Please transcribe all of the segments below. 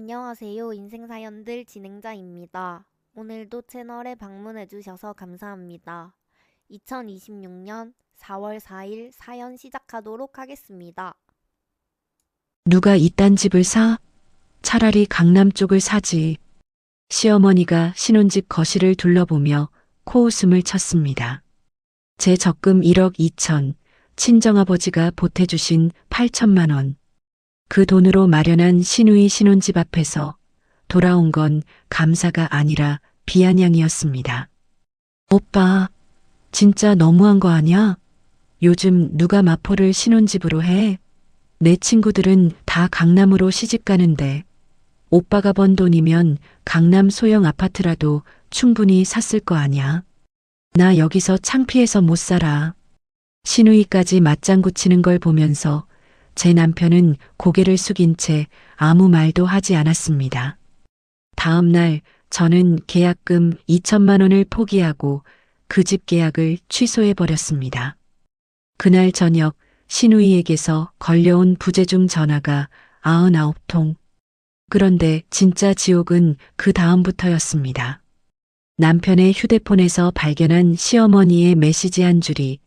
안녕하세요. 인생사연들 진행자입니다. 오늘도 채널에 방문해주셔서 감사합니다. 2026년 4월 4일 사연 시작하도록 하겠습니다. 누가 이딴 집을 사? 차라리 강남 쪽을 사지. 시어머니가 신혼집 거실을 둘러보며 코웃음을 쳤습니다. 제 적금 1억 2천, 친정아버지가 보태주신 8천만 원. 그 돈으로 마련한 시누이 신혼집 앞에서 돌아온 건 감사가 아니라 비아냥이었습니다. 오빠, 진짜 너무한 거 아냐? 요즘 누가 마포를 신혼집으로 해? 내 친구들은 다 강남으로 시집 가는데 오빠가 번 돈이면 강남 소형 아파트라도 충분히 샀을 거 아냐? 나 여기서 창피해서 못 살아. 시누이까지 맞장구 치는 걸 보면서 제 남편은 고개를 숙인 채 아무 말도 하지 않았습니다. 다음 날 저는 계약금 2천만 원을 포기하고 그 집 계약을 취소해 버렸습니다. 그날 저녁 시누이에게서 걸려온 부재중 전화가 99통. 그런데 진짜 지옥은 그 다음부터였습니다. 남편의 휴대폰에서 발견한 시어머니의 메시지 한 줄이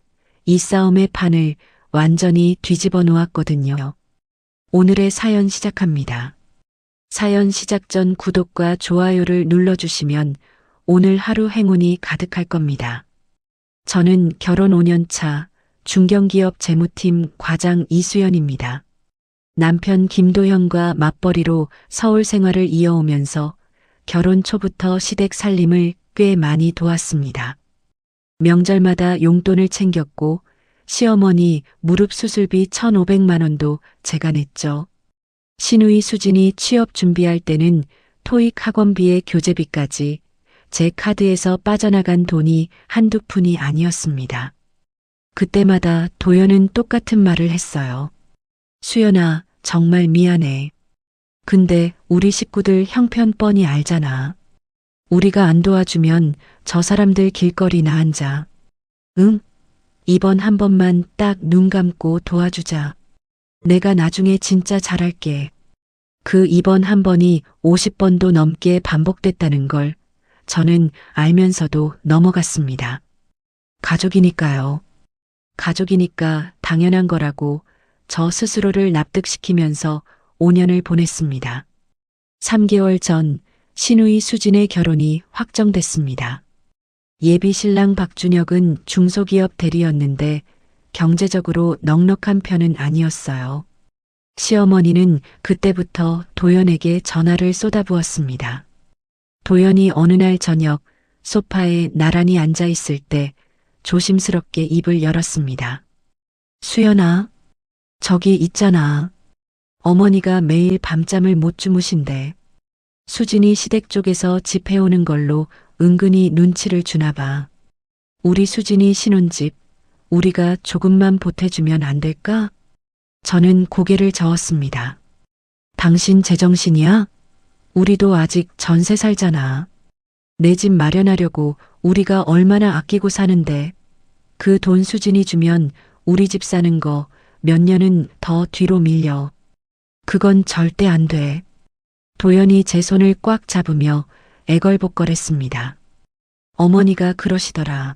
이 싸움의 판을 완전히 뒤집어 놓았거든요. 오늘의 사연 시작합니다. 사연 시작 전 구독과 좋아요를 눌러주시면 오늘 하루 행운이 가득할 겁니다. 저는 결혼 5년 차 중견기업 재무팀 과장 이수연입니다. 남편 김도현과 맞벌이로 서울 생활을 이어오면서 결혼 초부터 시댁 살림을 꽤 많이 도왔습니다. 명절마다 용돈을 챙겼고 시어머니 무릎 수술비 1,500만 원도 제가 냈죠. 시누이 수진이 취업 준비할 때는 토익 학원비의 교재비까지 제 카드에서 빠져나간 돈이 한두 푼이 아니었습니다. 그때마다 도연은 똑같은 말을 했어요. 수연아, 정말 미안해. 근데 우리 식구들 형편 뻔히 알잖아. 우리가 안 도와주면 저 사람들 길거리 나앉아. 응? 이번 한 번만 딱 눈 감고 도와주자. 내가 나중에 진짜 잘할게. 그 이번 한 번이 50번도 넘게 반복됐다는 걸 저는 알면서도 넘어갔습니다. 가족이니까요. 가족이니까 당연한 거라고 저 스스로를 납득시키면서 5년을 보냈습니다. 3개월 전 시누이 수진의 결혼이 확정됐습니다. 예비 신랑 박준혁은 중소기업 대리였는데 경제적으로 넉넉한 편은 아니었어요. 시어머니는 그때부터 도연에게 전화를 쏟아부었습니다. 도연이 어느 날 저녁 소파에 나란히 앉아 있을 때 조심스럽게 입을 열었습니다. 수연아, 저기 있잖아. 어머니가 매일 밤잠을 못 주무신대. 수진이 시댁 쪽에서 집 해오는 걸로 은근히 눈치를 주나 봐. 우리 수진이 신혼집, 우리가 조금만 보태주면 안 될까? 저는 고개를 저었습니다. 당신 제정신이야? 우리도 아직 전세 살잖아. 내 집 마련하려고 우리가 얼마나 아끼고 사는데 그 돈 수진이 주면 우리 집 사는 거 몇 년은 더 뒤로 밀려. 그건 절대 안 돼. 도연이 제 손을 꽉 잡으며 애걸복걸했습니다. 어머니가 그러시더라.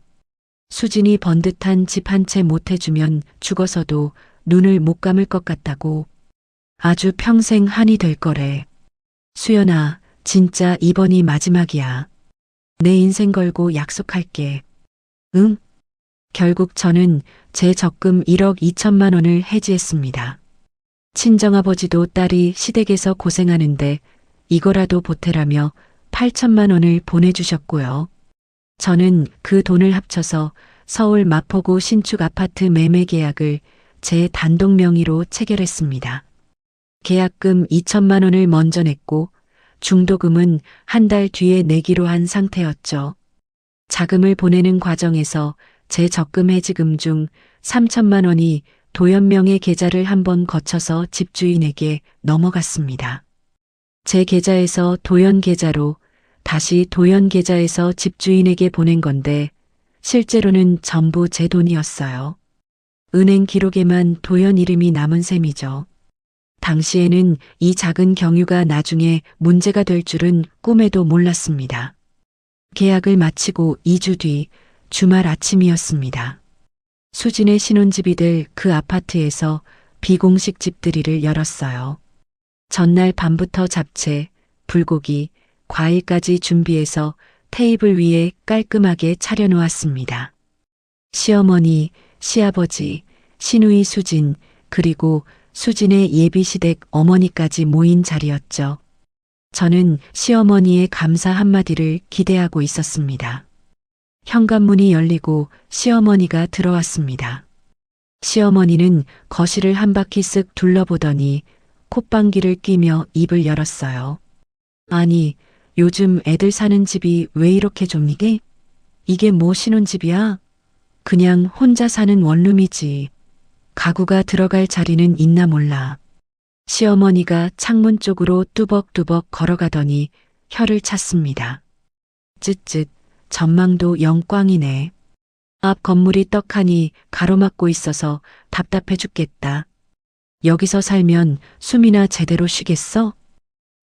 수진이 번듯한 집 한 채 못 해주면 죽어서도 눈을 못 감을 것 같다고. 아주 평생 한이 될 거래. 수연아, 진짜 이번이 마지막이야. 내 인생 걸고 약속할게. 응? 결국 저는 제 적금 1억 2천만 원을 해지했습니다. 친정아버지도 딸이 시댁에서 고생하는데 이거라도 보태라며 8천만 원을 보내주셨고요. 저는 그 돈을 합쳐서 서울 마포구 신축 아파트 매매 계약을 제 단독 명의로 체결했습니다. 계약금 2천만 원을 먼저 냈고 중도금은 한 달 뒤에 내기로 한 상태였죠. 자금을 보내는 과정에서 제 적금 해지금 중 3천만 원이 도연명의 계좌를 한번 거쳐서 집주인에게 넘어갔습니다. 제 계좌에서 도연 계좌로 다시 도연 계좌에서 집주인에게 보낸 건데 실제로는 전부 제 돈이었어요. 은행 기록에만 도연 이름이 남은 셈이죠. 당시에는 이 작은 경유가 나중에 문제가 될 줄은 꿈에도 몰랐습니다. 계약을 마치고 2주 뒤 주말 아침이었습니다. 수진의 신혼집이 될 그 아파트에서 비공식 집들이를 열었어요. 전날 밤부터 잡채, 불고기, 과일까지 준비해서 테이블 위에 깔끔하게 차려놓았습니다. 시어머니, 시아버지, 시누이 수진, 그리고 수진의 예비시댁 어머니까지 모인 자리였죠. 저는 시어머니의 감사 한마디를 기대하고 있었습니다. 현관문이 열리고 시어머니가 들어왔습니다. 시어머니는 거실을 한 바퀴 쓱 둘러보더니 콧방귀를 뀌며 입을 열었어요. 아니, 요즘 애들 사는 집이 왜 이렇게 좁니? 이게 뭐 신혼집이야? 그냥 혼자 사는 원룸이지. 가구가 들어갈 자리는 있나 몰라. 시어머니가 창문 쪽으로 뚜벅뚜벅 걸어가더니 혀를 찼습니다. 쯧쯧, 전망도 영광이네. 앞 건물이 떡하니 가로막고 있어서 답답해 죽겠다. 여기서 살면 숨이나 제대로 쉬겠어?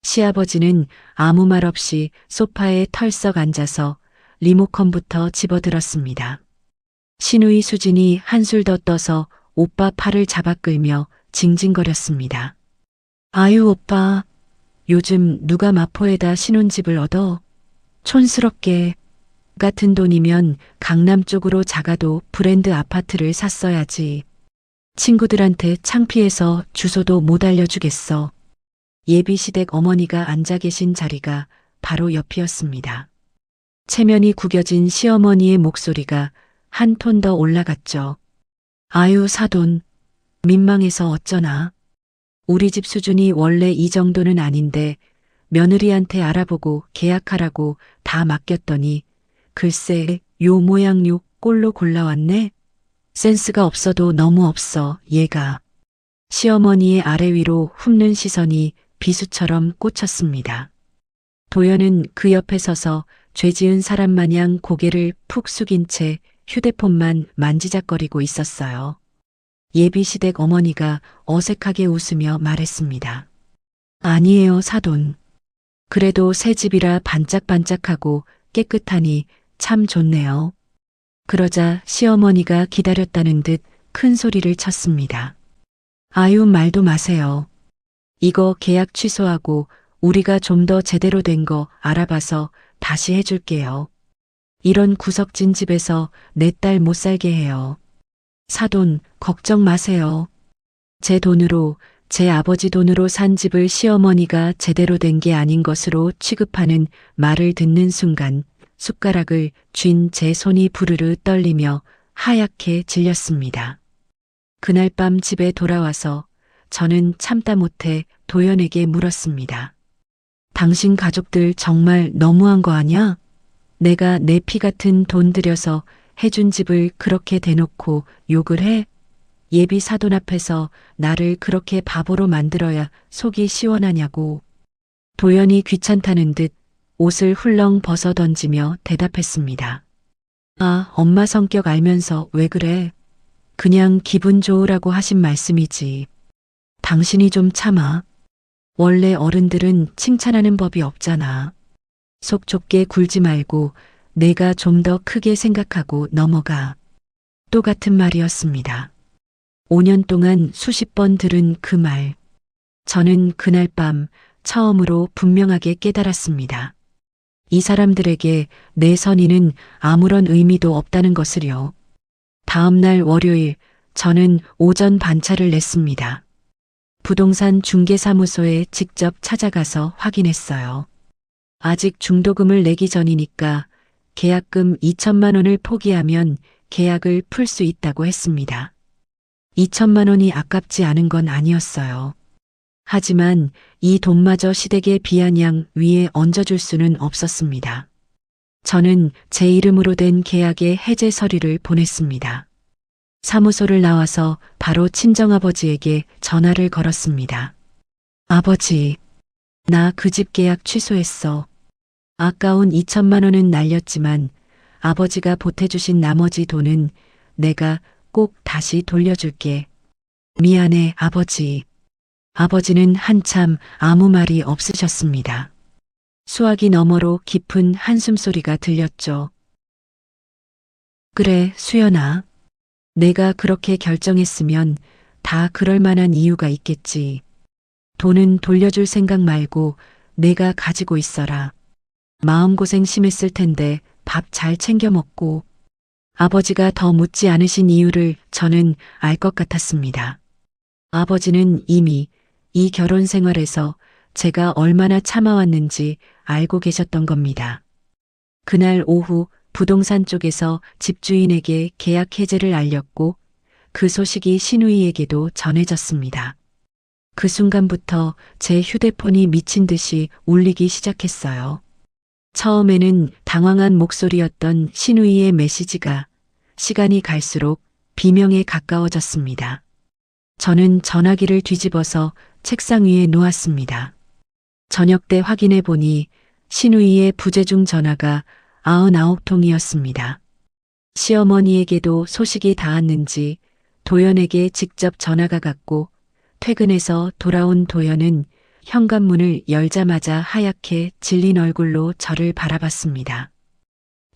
시아버지는 아무 말 없이 소파에 털썩 앉아서 리모컨부터 집어들었습니다. 시누이 수진이 한술 더 떠서 오빠 팔을 잡아 끌며 징징거렸습니다. 아유 오빠, 요즘 누가 마포에다 신혼집을 얻어? 촌스럽게. 같은 돈이면 강남 쪽으로 작아도 브랜드 아파트를 샀어야지. 친구들한테 창피해서 주소도 못 알려주겠어. 예비시댁 어머니가 앉아 계신 자리가 바로 옆이었습니다. 체면이 구겨진 시어머니의 목소리가 한 톤 더 올라갔죠. 아유 사돈, 민망해서 어쩌나. 우리 집 수준이 원래 이 정도는 아닌데 며느리한테 알아보고 계약하라고 다 맡겼더니 글쎄 요 모양 요 꼴로 골라왔네. 센스가 없어도 너무 없어 얘가. 시어머니의 아래 위로 훑는 시선이 비수처럼 꽂혔습니다. 도연은 그 옆에 서서 죄 지은 사람 마냥 고개를 푹 숙인 채 휴대폰만 만지작거리고 있었어요. 예비시댁 어머니가 어색하게 웃으며 말했습니다. 아니에요 사돈. 그래도 새 집이라 반짝반짝하고 깨끗하니 참 좋네요. 그러자 시어머니가 기다렸다는 듯 큰 소리를 쳤습니다. 아유 말도 마세요. 이거 계약 취소하고 우리가 좀 더 제대로 된 거 알아봐서 다시 해줄게요. 이런 구석진 집에서 내 딸 못 살게 해요. 사돈, 걱정 마세요. 제 돈으로, 제 아버지 돈으로 산 집을 시어머니가 제대로 된 게 아닌 것으로 취급하는 말을 듣는 순간 숟가락을 쥔 제 손이 부르르 떨리며 하얗게 질렸습니다. 그날 밤 집에 돌아와서 저는 참다 못해 도연에게 물었습니다. 당신 가족들 정말 너무한 거 아냐? 내가 내 피 같은 돈 들여서 해준 집을 그렇게 대놓고 욕을 해? 예비 사돈 앞에서 나를 그렇게 바보로 만들어야 속이 시원하냐고. 도연이 귀찮다는 듯 옷을 훌렁 벗어 던지며 대답했습니다. 아, 엄마 성격 알면서 왜 그래? 그냥 기분 좋으라고 하신 말씀이지. 당신이 좀 참아. 원래 어른들은 칭찬하는 법이 없잖아. 속 좁게 굴지 말고 내가 좀 더 크게 생각하고 넘어가. 또 같은 말이었습니다. 5년 동안 수십 번 들은 그 말. 저는 그날 밤 처음으로 분명하게 깨달았습니다. 이 사람들에게 내 선의는 아무런 의미도 없다는 것을요. 다음 날 월요일 저는 오전 반차를 냈습니다. 부동산 중개사무소에 직접 찾아가서 확인했어요. 아직 중도금을 내기 전이니까 계약금 2천만 원을 포기하면 계약을 풀 수 있다고 했습니다. 2천만 원이 아깝지 않은 건 아니었어요. 하지만 이 돈마저 시댁의 비아냥 위에 얹어줄 수는 없었습니다. 저는 제 이름으로 된 계약의 해제 서류를 보냈습니다. 사무소를 나와서 바로 친정아버지에게 전화를 걸었습니다. 아버지, 나 그 집 계약 취소했어. 아까운 2천만 원은 날렸지만 아버지가 보태주신 나머지 돈은 내가 꼭 다시 돌려줄게. 미안해, 아버지. 아버지는 한참 아무 말이 없으셨습니다. 수화기 너머로 깊은 한숨소리가 들렸죠. 그래, 수연아. 내가 그렇게 결정했으면 다 그럴 만한 이유가 있겠지. 돈은 돌려줄 생각 말고 내가 가지고 있어라. 마음고생 심했을 텐데 밥 잘 챙겨 먹고. 아버지가 더 묻지 않으신 이유를 저는 알 것 같았습니다. 아버지는 이미 이 결혼 생활에서 제가 얼마나 참아왔는지 알고 계셨던 겁니다. 그날 오후 부동산 쪽에서 집주인에게 계약 해제를 알렸고 그 소식이 신우이에게도 전해졌습니다. 그 순간부터 제 휴대폰이 미친 듯이 울리기 시작했어요. 처음에는 당황한 목소리였던 신우이의 메시지가 시간이 갈수록 비명에 가까워졌습니다. 저는 전화기를 뒤집어서 책상 위에 놓았습니다. 저녁 때 확인해 보니 신우이의 부재중 전화가 99통이었습니다. 시어머니에게도 소식이 닿았는지 도연에게 직접 전화가 갔고 퇴근해서 돌아온 도연은 현관문을 열자마자 하얗게 질린 얼굴로 저를 바라봤습니다.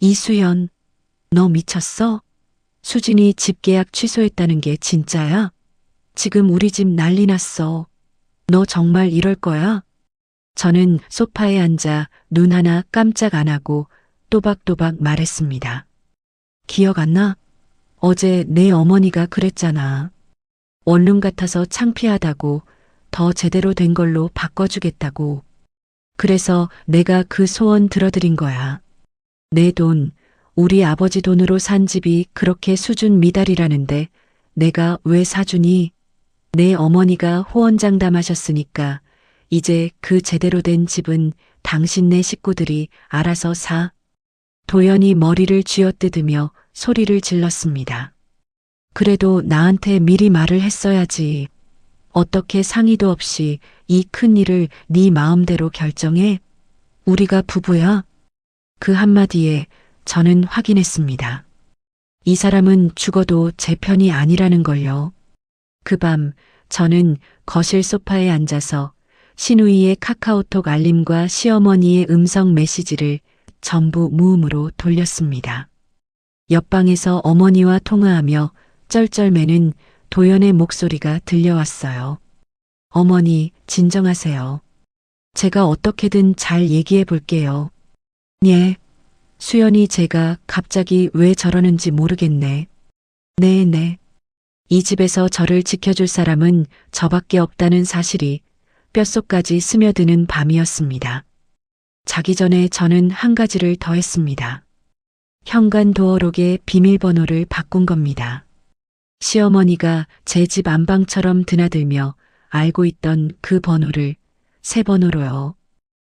이수연, 너 미쳤어? 수진이 집 계약 취소했다는 게 진짜야? 지금 우리 집 난리 났어. 너 정말 이럴 거야? 저는 소파에 앉아 눈 하나 깜짝 안 하고 또박또박 말했습니다. 기억 안 나? 어제 내 어머니가 그랬잖아. 원룸 같아서 창피하다고 더 제대로 된 걸로 바꿔주겠다고. 그래서 내가 그 소원 들어드린 거야. 내 돈, 우리 아버지 돈으로 산 집이 그렇게 수준 미달이라는데 내가 왜 사주니? 내 어머니가 호언장담하셨으니까 이제 그 제대로 된 집은 당신네 식구들이 알아서 사. 도연이 머리를 쥐어뜯으며 소리를 질렀습니다. 그래도 나한테 미리 말을 했어야지. 어떻게 상의도 없이 이 큰일을 네 마음대로 결정해? 우리가 부부야? 그 한마디에 저는 확인했습니다. 이 사람은 죽어도 제 편이 아니라는 걸요. 그 밤 저는 거실 소파에 앉아서 신우이의 카카오톡 알림과 시어머니의 음성 메시지를 전부 무음으로 돌렸습니다. 옆방에서 어머니와 통화하며 쩔쩔매는 도연의 목소리가 들려왔어요. 어머니, 진정하세요. 제가 어떻게든 잘 얘기해 볼게요. 예. 수연이 제가 갑자기 왜 저러는지 모르겠네. 네. 이 집에서 저를 지켜줄 사람은 저밖에 없다는 사실이 뼛속까지 스며드는 밤이었습니다. 자기 전에 저는 한 가지를 더 했습니다. 현관 도어록의 비밀번호를 바꾼 겁니다. 시어머니가 제 집 안방처럼 드나들며 알고 있던 그 번호를 새 번호로요.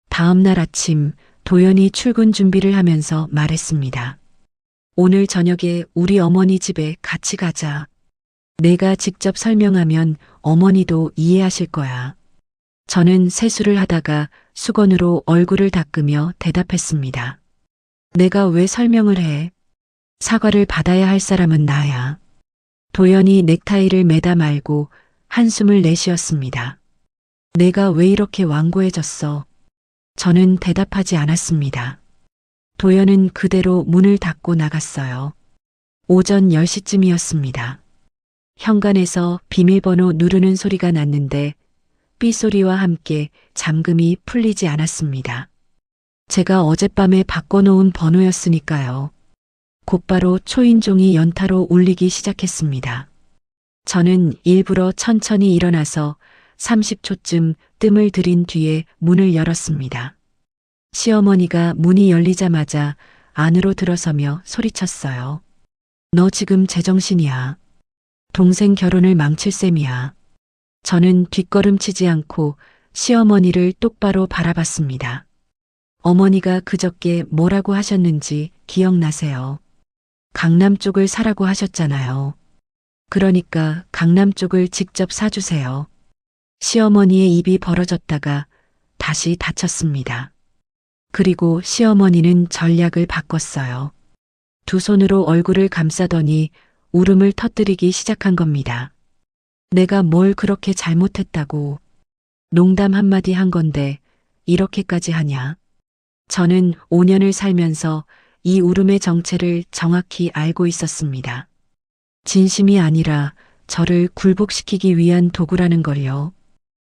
다음 날 아침 도연이 출근 준비를 하면서 말했습니다. 오늘 저녁에 우리 어머니 집에 같이 가자. 내가 직접 설명하면 어머니도 이해하실 거야. 저는 세수를 하다가 수건으로 얼굴을 닦으며 대답했습니다. 내가 왜 설명을 해? 사과를 받아야 할 사람은 나야. 도연이 넥타이를 매다 말고 한숨을 내쉬었습니다. 내가 왜 이렇게 완고해졌어? 저는 대답하지 않았습니다. 도연은 그대로 문을 닫고 나갔어요. 오전 10시쯤이었습니다. 현관에서 비밀번호 누르는 소리가 났는데 삐소리와 함께 잠금이 풀리지 않았습니다. 제가 어젯밤에 바꿔놓은 번호였으니까요. 곧바로 초인종이 연타로 울리기 시작했습니다. 저는 일부러 천천히 일어나서 30초쯤 뜸을 들인 뒤에 문을 열었습니다. 시어머니가 문이 열리자마자 안으로 들어서며 소리쳤어요. 너 지금 제정신이야. 동생 결혼을 망칠 셈이야. 저는 뒷걸음치지 않고 시어머니를 똑바로 바라봤습니다. 어머니가 그저께 뭐라고 하셨는지 기억나세요? 강남 쪽을 사라고 하셨잖아요. 그러니까 강남 쪽을 직접 사주세요. 시어머니의 입이 벌어졌다가 다시 닫혔습니다. 그리고 시어머니는 전략을 바꿨어요. 두 손으로 얼굴을 감싸더니 울음을 터뜨리기 시작한 겁니다. 내가 뭘 그렇게 잘못했다고. 농담 한마디 한 건데 이렇게까지 하냐? 저는 5년을 살면서 이 울음의 정체를 정확히 알고 있었습니다. 진심이 아니라 저를 굴복시키기 위한 도구라는 걸요.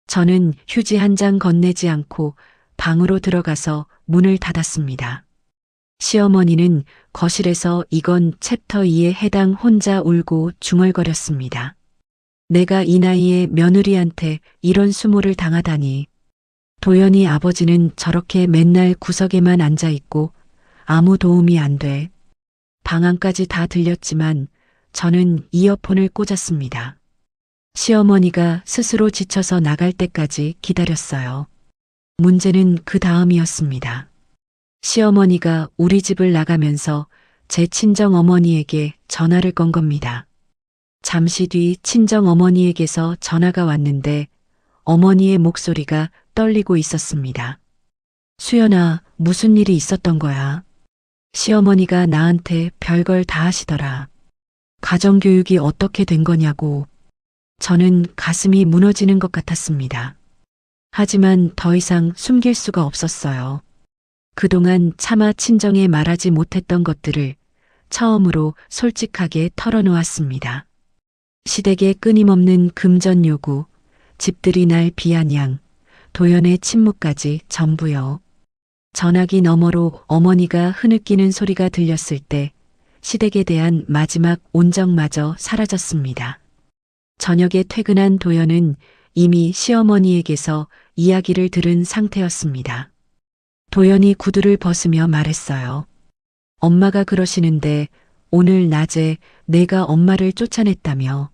저는 휴지 한 장 건네지 않고 방으로 들어가서 문을 닫았습니다. 시어머니는 거실에서 이건 챕터 2에 해당 혼자 울고 중얼거렸습니다. 내가 이 나이에 며느리한테 이런 수모를 당하다니. 도연이 아버지는 저렇게 맨날 구석에만 앉아 있고 아무 도움이 안 돼. 방안까지 다 들렸지만 저는 이어폰을 꽂았습니다. 시어머니가 스스로 지쳐서 나갈 때까지 기다렸어요. 문제는 그 다음이었습니다. 시어머니가 우리 집을 나가면서 제 친정 어머니에게 전화를 건 겁니다. 잠시 뒤 친정 어머니에게서 전화가 왔는데 어머니의 목소리가 떨리고 있었습니다. 수연아, 무슨 일이 있었던 거야? 시어머니가 나한테 별걸 다 하시더라. 가정교육이 어떻게 된 거냐고. 저는 가슴이 무너지는 것 같았습니다. 하지만 더 이상 숨길 수가 없었어요. 그동안 차마 친정에 말하지 못했던 것들을 처음으로 솔직하게 털어놓았습니다. 시댁의 끊임없는 금전 요구, 집들이 날 비아냥, 도연의 침묵까지 전부요. 전화기 너머로 어머니가 흐느끼는 소리가 들렸을 때 시댁에 대한 마지막 온정마저 사라졌습니다. 저녁에 퇴근한 도연은 이미 시어머니에게서 이야기를 들은 상태였습니다. 도연이 구두를 벗으며 말했어요. 엄마가 그러시는데 오늘 낮에 내가 엄마를 쫓아냈다며.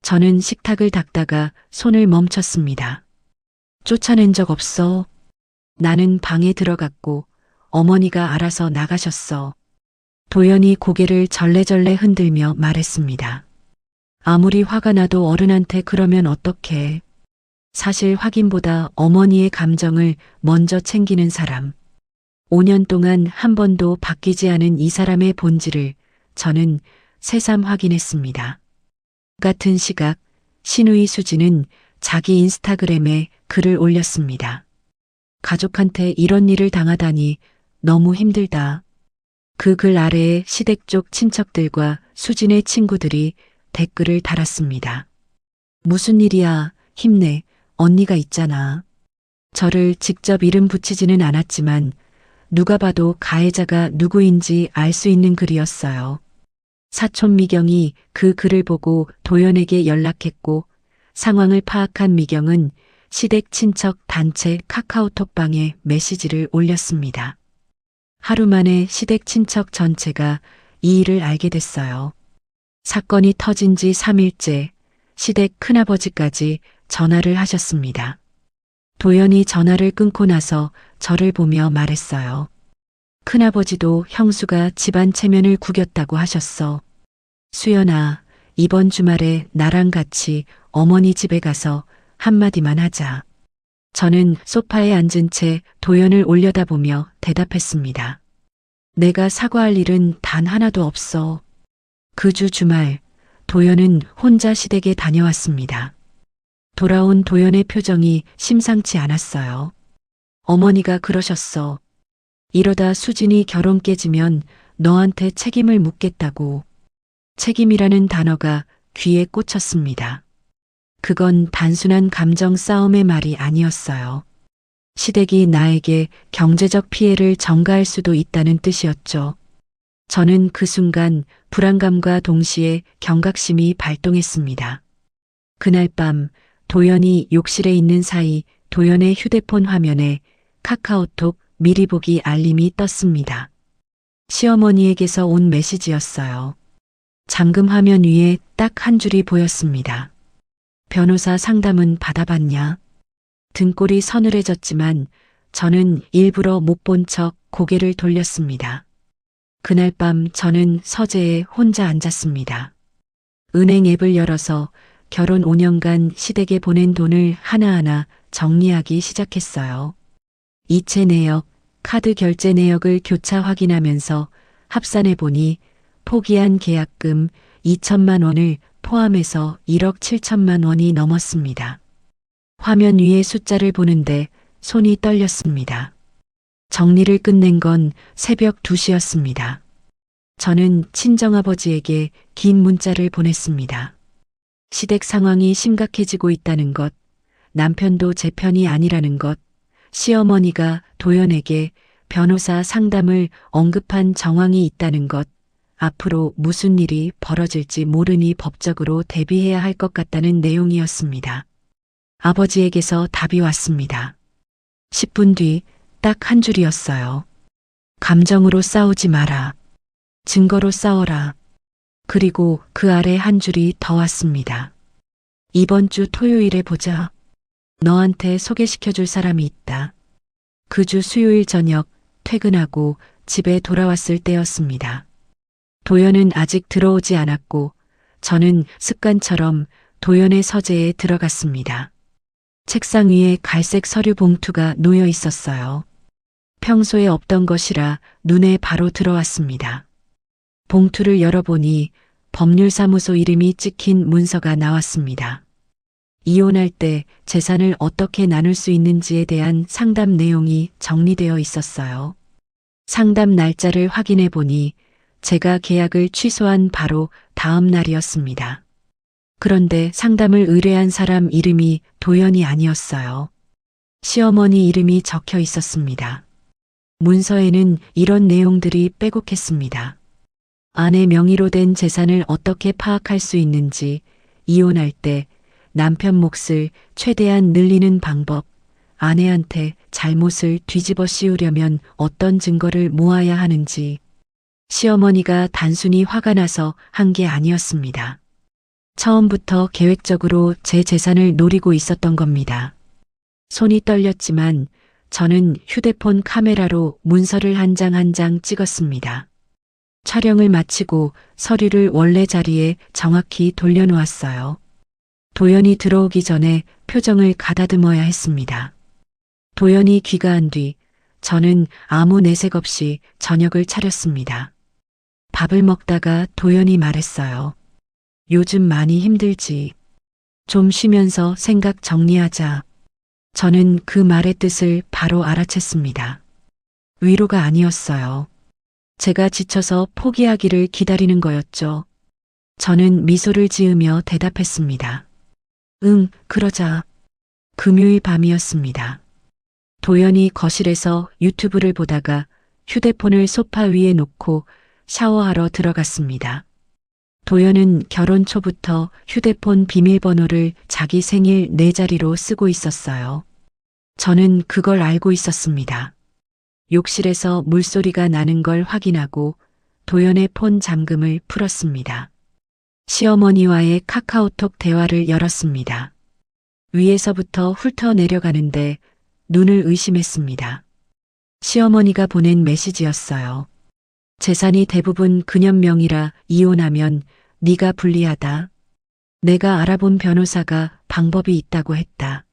저는 식탁을 닦다가 손을 멈췄습니다. 쫓아낸 적 없어. 나는 방에 들어갔고 어머니가 알아서 나가셨어. 도연이 고개를 절레절레 흔들며 말했습니다. 아무리 화가 나도 어른한테 그러면 어떡해. 사실 확인보다 어머니의 감정을 먼저 챙기는 사람. 5년 동안 한 번도 바뀌지 않은 이 사람의 본질을 저는 새삼 확인했습니다. 같은 시각, 신우이 수지는 자기 인스타그램에 글을 올렸습니다. 가족한테 이런 일을 당하다니 너무 힘들다. 그 글 아래에 시댁 쪽 친척들과 수진의 친구들이 댓글을 달았습니다. 무슨 일이야, 힘내, 언니가 있잖아. 저를 직접 이름 붙이지는 않았지만 누가 봐도 가해자가 누구인지 알 수 있는 글이었어요. 사촌 미경이 그 글을 보고 도연에게 연락했고 상황을 파악한 미경은 시댁 친척 단체 카카오톡방에 메시지를 올렸습니다. 하루 만에 시댁 친척 전체가 이 일을 알게 됐어요. 사건이 터진 지 3일째 시댁 큰아버지까지 전화를 하셨습니다. 도연이 전화를 끊고 나서 저를 보며 말했어요. 큰아버지도 형수가 집안 체면을 구겼다고 하셨어. 수연아, 이번 주말에 나랑 같이 어머니 집에 가서 한마디만 하자. 저는 소파에 앉은 채 도연을 올려다보며 대답했습니다. 내가 사과할 일은 단 하나도 없어. 그 주 주말, 도연은 혼자 시댁에 다녀왔습니다. 돌아온 도연의 표정이 심상치 않았어요. 어머니가 그러셨어. 이러다 수진이 결혼 깨지면 너한테 책임을 묻겠다고. 책임이라는 단어가 귀에 꽂혔습니다. 그건 단순한 감정 싸움의 말이 아니었어요. 시댁이 나에게 경제적 피해를 전가할 수도 있다는 뜻이었죠. 저는 그 순간 불안감과 동시에 경각심이 발동했습니다. 그날 밤 도연이 욕실에 있는 사이 도연의 휴대폰 화면에 카카오톡 미리 보기 알림이 떴습니다. 시어머니에게서 온 메시지였어요. 잠금 화면 위에 딱 한 줄이 보였습니다. 변호사 상담은 받아봤냐? 등골이 서늘해졌지만 저는 일부러 못 본 척 고개를 돌렸습니다. 그날 밤 저는 서재에 혼자 앉았습니다. 은행 앱을 열어서 결혼 5년간 시댁에 보낸 돈을 하나하나 정리하기 시작했어요. 이체 내역, 카드 결제 내역을 교차 확인하면서 합산해 보니 포기한 계약금 2천만 원을 포함해서 1억 7천만 원이 넘었습니다. 화면 위의 숫자를 보는데 손이 떨렸습니다. 정리를 끝낸 건 새벽 2시였습니다. 저는 친정아버지에게 긴 문자를 보냈습니다. 시댁 상황이 심각해지고 있다는 것, 남편도 제 편이 아니라는 것, 시어머니가 도연에게 변호사 상담을 언급한 정황이 있다는 것, 앞으로 무슨 일이 벌어질지 모르니 법적으로 대비해야 할 것 같다는 내용이었습니다. 아버지에게서 답이 왔습니다. 10분 뒤 딱 한 줄이었어요. 감정으로 싸우지 마라. 증거로 싸워라. 그리고 그 아래 한 줄이 더 왔습니다. 이번 주 토요일에 보자. 너한테 소개시켜줄 사람이 있다. 그 주 수요일 저녁 퇴근하고 집에 돌아왔을 때였습니다. 도연은 아직 들어오지 않았고 저는 습관처럼 도연의 서재에 들어갔습니다. 책상 위에 갈색 서류 봉투가 놓여 있었어요. 평소에 없던 것이라 눈에 바로 들어왔습니다. 봉투를 열어보니 법률사무소 이름이 찍힌 문서가 나왔습니다. 이혼할 때 재산을 어떻게 나눌 수 있는지에 대한 상담 내용이 정리되어 있었어요. 상담 날짜를 확인해 보니 제가 계약을 취소한 바로 다음 날이었습니다. 그런데 상담을 의뢰한 사람 이름이 도연이 아니었어요. 시어머니 이름이 적혀 있었습니다. 문서에는 이런 내용들이 빼곡했습니다. 아내 명의로 된 재산을 어떻게 파악할 수 있는지, 이혼할 때 남편 몫을 최대한 늘리는 방법, 아내한테 잘못을 뒤집어 씌우려면 어떤 증거를 모아야 하는지, 시어머니가 단순히 화가 나서 한 게 아니었습니다. 처음부터 계획적으로 제 재산을 노리고 있었던 겁니다. 손이 떨렸지만 저는 휴대폰 카메라로 문서를 한 장 한 장 찍었습니다. 촬영을 마치고 서류를 원래 자리에 정확히 돌려놓았어요. 도연이 들어오기 전에 표정을 가다듬어야 했습니다. 도연이 귀가한 뒤 저는 아무 내색 없이 저녁을 차렸습니다. 밥을 먹다가 도연이 말했어요. 요즘 많이 힘들지. 좀 쉬면서 생각 정리하자. 저는 그 말의 뜻을 바로 알아챘습니다. 위로가 아니었어요. 제가 지쳐서 포기하기를 기다리는 거였죠. 저는 미소를 지으며 대답했습니다. 응, 그러자. 금요일 밤이었습니다. 도연이 거실에서 유튜브를 보다가 휴대폰을 소파 위에 놓고 샤워하러 들어갔습니다. 도연은 결혼 초부터 휴대폰 비밀번호를 자기 생일 4자리로 쓰고 있었어요. 저는 그걸 알고 있었습니다. 욕실에서 물소리가 나는 걸 확인하고 도연의 폰 잠금을 풀었습니다. 시어머니와의 카카오톡 대화를 열었습니다. 위에서부터 훑어 내려가는데 눈을 의심했습니다. 시어머니가 보낸 메시지였어요. 재산이 대부분 그년 명이라 이혼하면 네가 불리하다. 내가 알아본 변호사가 방법이 있다고 했다.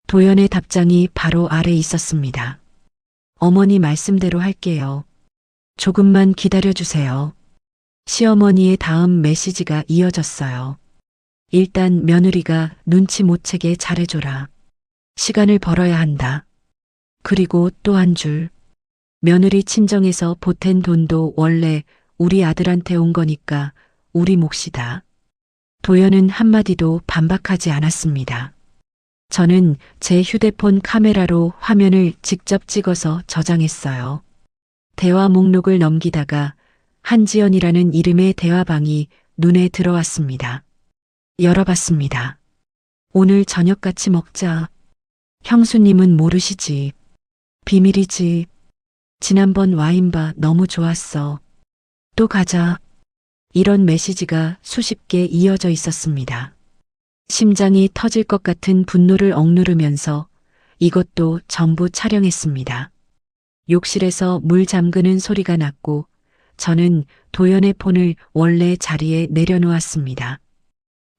도연의 답장이 바로 아래 있었습니다. 어머니 말씀대로 할게요. 조금만 기다려주세요. 시어머니의 다음 메시지가 이어졌어요. 일단 며느리가 눈치 못 채게 잘해줘라. 시간을 벌어야 한다. 그리고 또 한 줄. 며느리 친정에서 보탠 돈도 원래 우리 아들한테 온 거니까 우리 몫이다. 도연은 한마디도 반박하지 않았습니다. 저는 제 휴대폰 카메라로 화면을 직접 찍어서 저장했어요. 대화 목록을 넘기다가 한지연이라는 이름의 대화방이 눈에 들어왔습니다. 열어봤습니다. 오늘 저녁 같이 먹자. 형수님은 모르시지. 비밀이지. 지난번 와인바 너무 좋았어. 또 가자. 이런 메시지가 수십 개 이어져 있었습니다. 심장이 터질 것 같은 분노를 억누르면서 이것도 전부 촬영했습니다. 욕실에서 물 잠그는 소리가 났고 저는 도연의 폰을 원래 자리에 내려놓았습니다.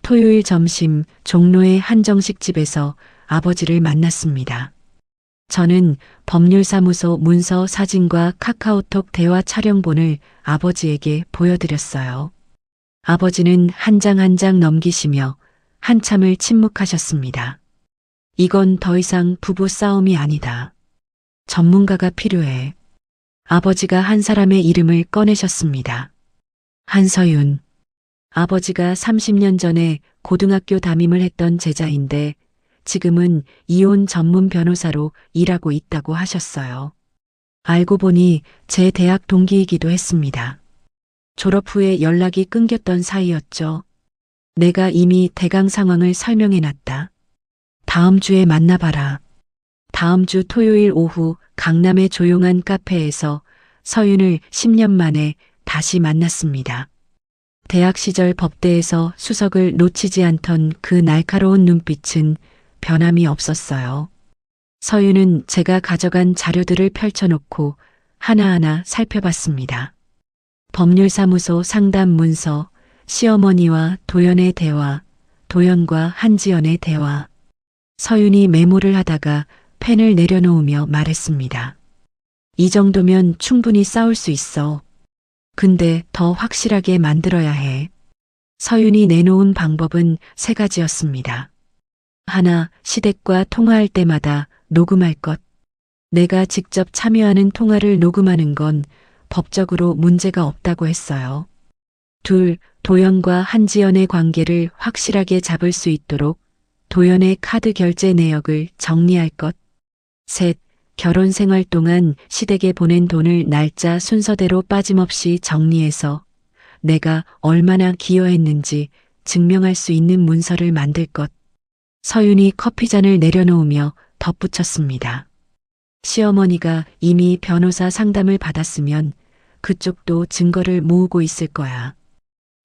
토요일 점심 종로의 한정식 집에서 아버지를 만났습니다. 저는 법률사무소 문서 사진과 카카오톡 대화 촬영본을 아버지에게 보여드렸어요. 아버지는 한 장 한 장 넘기시며 한참을 침묵하셨습니다. 이건 더 이상 부부 싸움이 아니다. 전문가가 필요해. 아버지가 한 사람의 이름을 꺼내셨습니다. 한서윤. 아버지가 30년 전에 고등학교 담임을 했던 제자인데 지금은 이혼 전문 변호사로 일하고 있다고 하셨어요. 알고 보니 제 대학 동기이기도 했습니다. 졸업 후에 연락이 끊겼던 사이였죠. 내가 이미 대강 상황을 설명해 놨다. 다음 주에 만나봐라. 다음 주 토요일 오후 강남의 조용한 카페에서 서윤을 10년 만에 다시 만났습니다. 대학 시절 법대에서 수석을 놓치지 않던 그 날카로운 눈빛은 변함이 없었어요. 서윤은 제가 가져간 자료들을 펼쳐놓고 하나하나 살펴봤습니다. 법률사무소 상담 문서, 시어머니와 도연의 대화, 도연과 한지연의 대화. 서윤이 메모를 하다가 펜을 내려놓으며 말했습니다. 이 정도면 충분히 싸울 수 있어. 근데 더 확실하게 만들어야 해. 서윤이 내놓은 방법은 3가지였습니다. 하나, 시댁과 통화할 때마다 녹음할 것. 내가 직접 참여하는 통화를 녹음하는 건 법적으로 문제가 없다고 했어요. 둘, 도연과 한지연의 관계를 확실하게 잡을 수 있도록 도연의 카드 결제 내역을 정리할 것. 셋, 결혼 생활 동안 시댁에 보낸 돈을 날짜 순서대로 빠짐없이 정리해서 내가 얼마나 기여했는지 증명할 수 있는 문서를 만들 것. 서윤이 커피잔을 내려놓으며 덧붙였습니다. 시어머니가 이미 변호사 상담을 받았으면 그쪽도 증거를 모으고 있을 거야.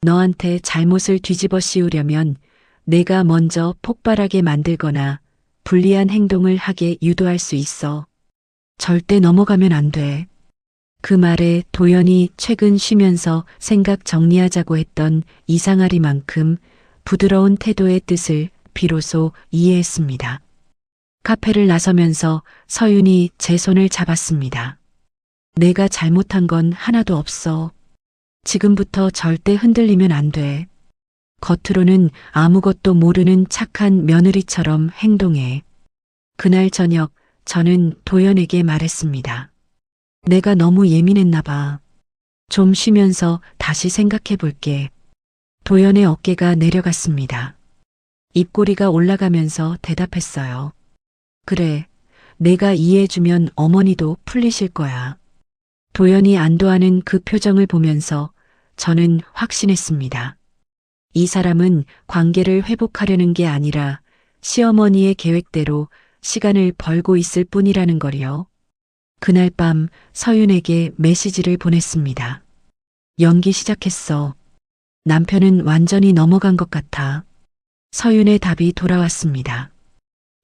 너한테 잘못을 뒤집어 씌우려면 내가 먼저 폭발하게 만들거나 불리한 행동을 하게 유도할 수 있어. 절대 넘어가면 안 돼. 그 말에 도연이 최근 쉬면서 생각 정리하자고 했던 이상하리만큼 부드러운 태도의 뜻을 비로소 이해했습니다. 카페를 나서면서 서윤이 제 손을 잡았습니다. 내가 잘못한 건 하나도 없어. 지금부터 절대 흔들리면 안 돼. 겉으로는 아무것도 모르는 착한 며느리처럼 행동해. 그날 저녁 저는 도연에게 말했습니다. 내가 너무 예민했나 봐. 좀 쉬면서 다시 생각해 볼게. 도연의 어깨가 내려갔습니다. 입꼬리가 올라가면서 대답했어요. 그래, 내가 이해해주면 어머니도 풀리실 거야. 도연이 안도하는 그 표정을 보면서 저는 확신했습니다. 이 사람은 관계를 회복하려는 게 아니라 시어머니의 계획대로 시간을 벌고 있을 뿐이라는 걸요. 그날 밤 서윤에게 메시지를 보냈습니다. 연기 시작했어. 남편은 완전히 넘어간 것 같아. 서윤의 답이 돌아왔습니다.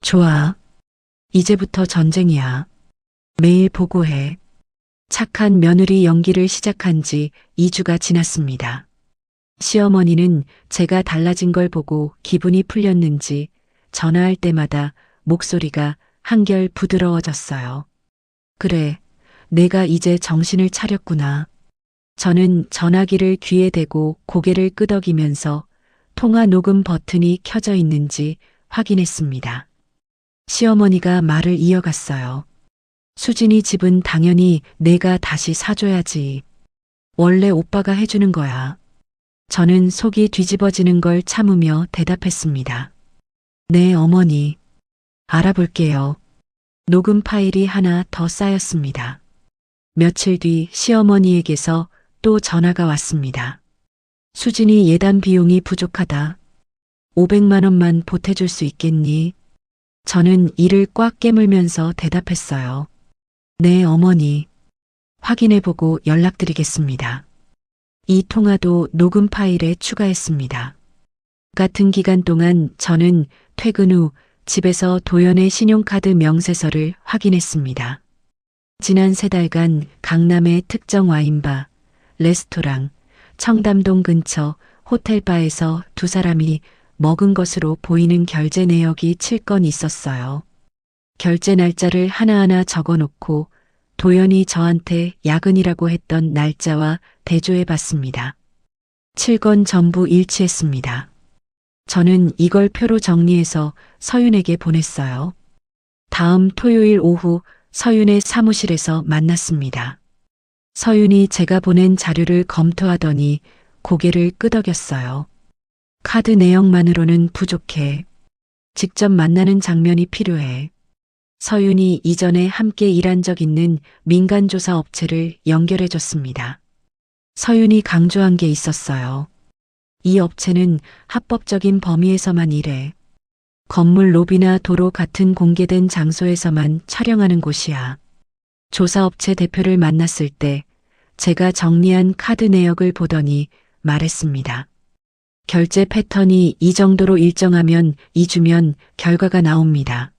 좋아. 이제부터 전쟁이야. 매일 보고해. 착한 며느리 연기를 시작한 지 2주가 지났습니다. 시어머니는 제가 달라진 걸 보고 기분이 풀렸는지 전화할 때마다 목소리가 한결 부드러워졌어요. 그래, 내가 이제 정신을 차렸구나. 저는 전화기를 귀에 대고 고개를 끄덕이면서 통화 녹음 버튼이 켜져 있는지 확인했습니다. 시어머니가 말을 이어갔어요. 수진이 집은 당연히 내가 다시 사줘야지. 원래 오빠가 해주는 거야. 저는 속이 뒤집어지는 걸 참으며 대답했습니다. 네, 어머니. 알아볼게요. 녹음 파일이 하나 더 쌓였습니다. 며칠 뒤 시어머니에게서 또 전화가 왔습니다. 수진이 예단 비용이 부족하다. 500만 원만 보태줄 수 있겠니? 저는 이를 꽉 깨물면서 대답했어요. 네, 어머니. 확인해보고 연락드리겠습니다. 이 통화도 녹음 파일에 추가했습니다. 같은 기간 동안 저는 퇴근 후 집에서 도연의 신용카드 명세서를 확인했습니다. 지난 3달간 강남의 특정 와인바, 레스토랑, 청담동 근처 호텔바에서 두 사람이 먹은 것으로 보이는 결제 내역이 7건 있었어요. 결제 날짜를 하나하나 적어놓고 도연이 저한테 야근이라고 했던 날짜와 대조해 봤습니다. 7건 전부 일치했습니다. 저는 이걸 표로 정리해서 서윤에게 보냈어요. 다음 토요일 오후 서윤의 사무실에서 만났습니다. 서윤이 제가 보낸 자료를 검토하더니 고개를 끄덕였어요. 카드 내용만으로는 부족해. 직접 만나는 장면이 필요해. 서윤이 이전에 함께 일한 적 있는 민간조사 업체를 연결해 줬습니다. 서윤이 강조한 게 있었어요. 이 업체는 합법적인 범위에서만 일해. 건물 로비나 도로 같은 공개된 장소에서만 촬영하는 곳이야. 조사업체 대표를 만났을 때 제가 정리한 카드 내역을 보더니 말했습니다. 결제 패턴이 이 정도로 일정하면 2주면 결과가 나옵니다.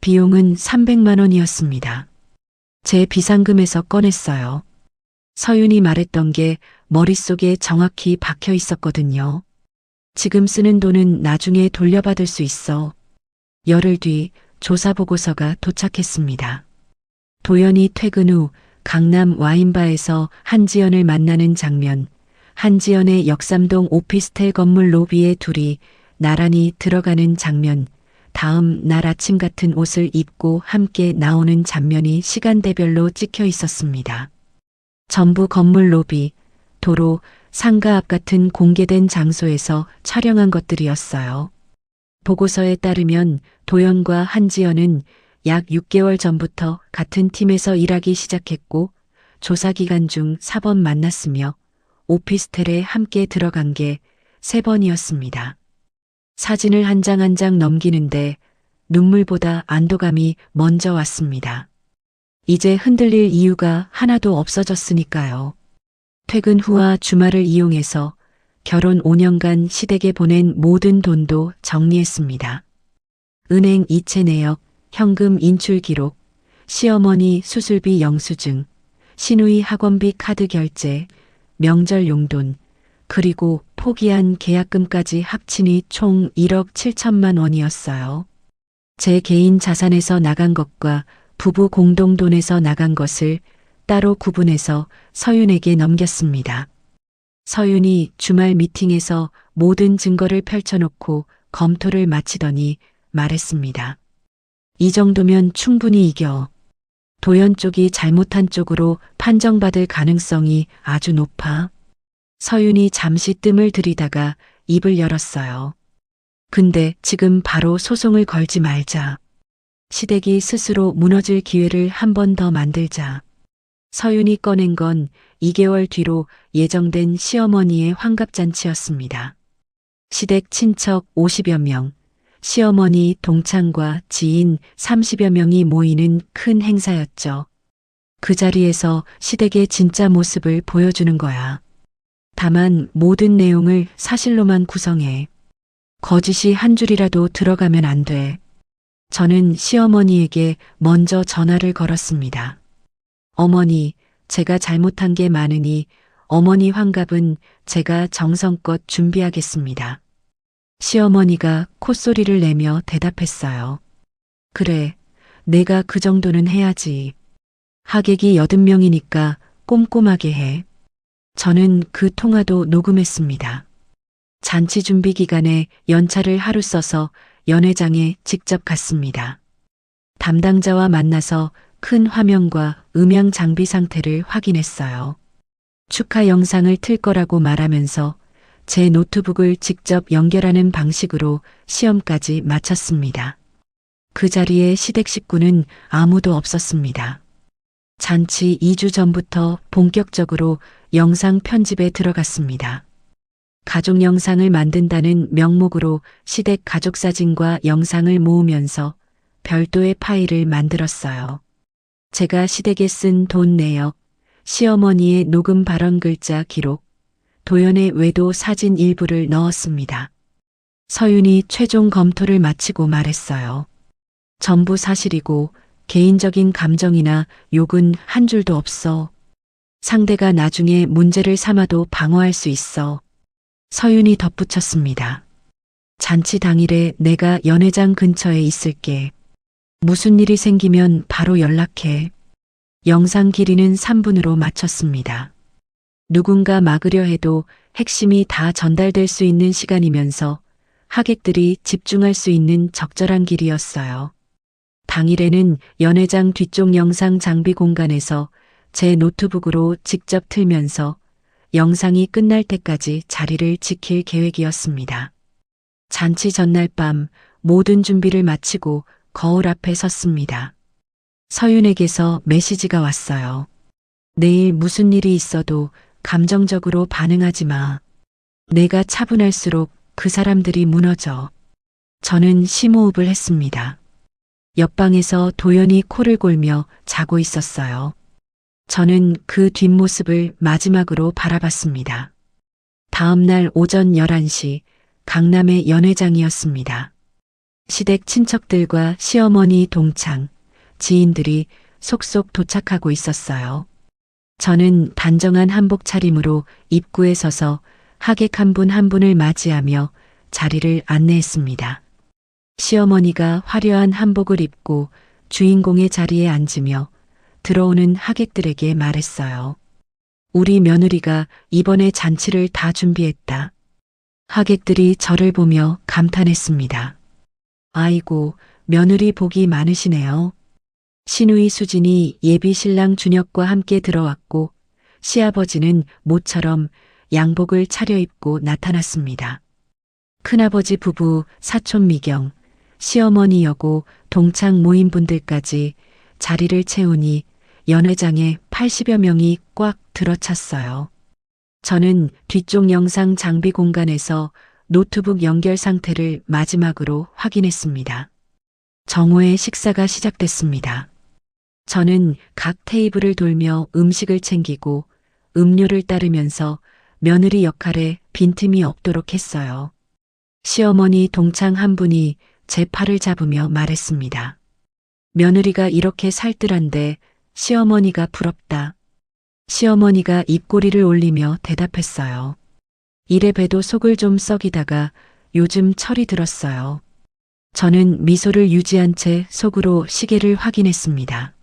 비용은 300만 원이었습니다. 제 비상금에서 꺼냈어요. 서윤이 말했던 게 머릿속에 정확히 박혀 있었거든요. 지금 쓰는 돈은 나중에 돌려받을 수 있어. 열흘 뒤 조사 보고서가 도착했습니다. 도연이 퇴근 후 강남 와인바에서 한지연을 만나는 장면, 한지연의 역삼동 오피스텔 건물 로비에 둘이 나란히 들어가는 장면, 다음 날 아침 같은 옷을 입고 함께 나오는 장면이 시간대별로 찍혀 있었습니다. 전부 건물 로비, 도로, 상가 앞 같은 공개된 장소에서 촬영한 것들이었어요. 보고서에 따르면 도연과 한지연은 약 6개월 전부터 같은 팀에서 일하기 시작했고 조사 기간 중 4번 만났으며 오피스텔에 함께 들어간 게 3번이었습니다. 사진을 한 장 한 장 넘기는데 눈물보다 안도감이 먼저 왔습니다. 이제 흔들릴 이유가 하나도 없어졌으니까요. 퇴근 후와 주말을 이용해서 결혼 5년간 시댁에 보낸 모든 돈도 정리했습니다. 은행 이체 내역, 현금 인출 기록, 시어머니 수술비 영수증, 시누이 학원비 카드 결제, 명절 용돈, 그리고 포기한 계약금까지 합치니 총 1억 7천만 원이었어요. 제 개인 자산에서 나간 것과 부부 공동돈에서 나간 것을 따로 구분해서 서윤에게 넘겼습니다. 서윤이 주말 미팅에서 모든 증거를 펼쳐놓고 검토를 마치더니 말했습니다. 이 정도면 충분히 이겨. 도연 쪽이 잘못한 쪽으로 판정받을 가능성이 아주 높아. 서윤이 잠시 뜸을 들이다가 입을 열었어요. 근데 지금 바로 소송을 걸지 말자. 시댁이 스스로 무너질 기회를 한 번 더 만들자. 서윤이 꺼낸 건 2개월 뒤로 예정된 시어머니의 환갑잔치였습니다. 시댁 친척 50여 명, 시어머니 동창과 지인 30여 명이 모이는 큰 행사였죠. 그 자리에서 시댁의 진짜 모습을 보여주는 거야. 다만 모든 내용을 사실로만 구성해. 거짓이 한 줄이라도 들어가면 안 돼. 저는 시어머니에게 먼저 전화를 걸었습니다. 어머니, 제가 잘못한 게 많으니 어머니 환갑은 제가 정성껏 준비하겠습니다. 시어머니가 콧소리를 내며 대답했어요. 그래, 내가 그 정도는 해야지. 하객이 80명이니까 꼼꼼하게 해. 저는 그 통화도 녹음했습니다. 잔치 준비 기간에 연차를 하루 써서 연회장에 직접 갔습니다. 담당자와 만나서 큰 화면과 음향 장비 상태를 확인했어요. 축하 영상을 틀 거라고 말하면서 제 노트북을 직접 연결하는 방식으로 시험까지 마쳤습니다. 그 자리에 시댁 식구는 아무도 없었습니다. 잔치 2주 전부터 본격적으로 영상 편집에 들어갔습니다. 가족 영상을 만든다는 명목으로 시댁 가족 사진과 영상을 모으면서 별도의 파일을 만들었어요. 제가 시댁에 쓴 돈 내역, 시어머니의 녹음 발언 글자 기록, 도연의 외도 사진 일부를 넣었습니다. 서윤이 최종 검토를 마치고 말했어요. 전부 사실이고 개인적인 감정이나 욕은 한 줄도 없어. 상대가 나중에 문제를 삼아도 방어할 수 있어. 서윤이 덧붙였습니다. 잔치 당일에 내가 연회장 근처에 있을게. 무슨 일이 생기면 바로 연락해. 영상 길이는 3분으로 맞췄습니다. 누군가 막으려 해도 핵심이 다 전달될 수 있는 시간이면서 하객들이 집중할 수 있는 적절한 길이었어요. 당일에는 연회장 뒤쪽 영상 장비 공간에서 제 노트북으로 직접 틀면서 영상이 끝날 때까지 자리를 지킬 계획이었습니다. 잔치 전날 밤 모든 준비를 마치고 거울 앞에 섰습니다. 서윤에게서 메시지가 왔어요. 내일 무슨 일이 있어도 감정적으로 반응하지 마. 내가 차분할수록 그 사람들이 무너져. 저는 심호흡을 했습니다. 옆방에서 도연이 코를 골며 자고 있었어요. 저는 그 뒷모습을 마지막으로 바라봤습니다. 다음 날 오전 11시 강남의 연회장이었습니다. 시댁 친척들과 시어머니 동창, 지인들이 속속 도착하고 있었어요. 저는 단정한 한복 차림으로 입구에 서서 하객 한 분 한 분을 맞이하며 자리를 안내했습니다. 시어머니가 화려한 한복을 입고 주인공의 자리에 앉으며 들어오는 하객들에게 말했어요. 우리 며느리가 이번에 잔치를 다 준비했다. 하객들이 저를 보며 감탄했습니다. 아이고, 며느리 복이 많으시네요. 시누이 수진이 예비 신랑 준혁과 함께 들어왔고 시아버지는 모처럼 양복을 차려입고 나타났습니다. 큰아버지 부부, 사촌 미경, 시어머니 여고, 동창 모임분들까지 자리를 채우니 연회장에 80여 명이 꽉 들어찼어요. 저는 뒤쪽 영상 장비 공간에서 노트북 연결 상태를 마지막으로 확인했습니다. 정오의 식사가 시작됐습니다. 저는 각 테이블을 돌며 음식을 챙기고 음료를 따르면서 며느리 역할에 빈틈이 없도록 했어요. 시어머니 동창 한 분이 제 팔을 잡으며 말했습니다. 며느리가 이렇게 살뜰한데 시어머니가 부럽다. 시어머니가 입꼬리를 올리며 대답했어요. 이래 봬도 속을 좀 썩이다가 요즘 철이 들었어요. 저는 미소를 유지한 채 속으로 시계를 확인했습니다.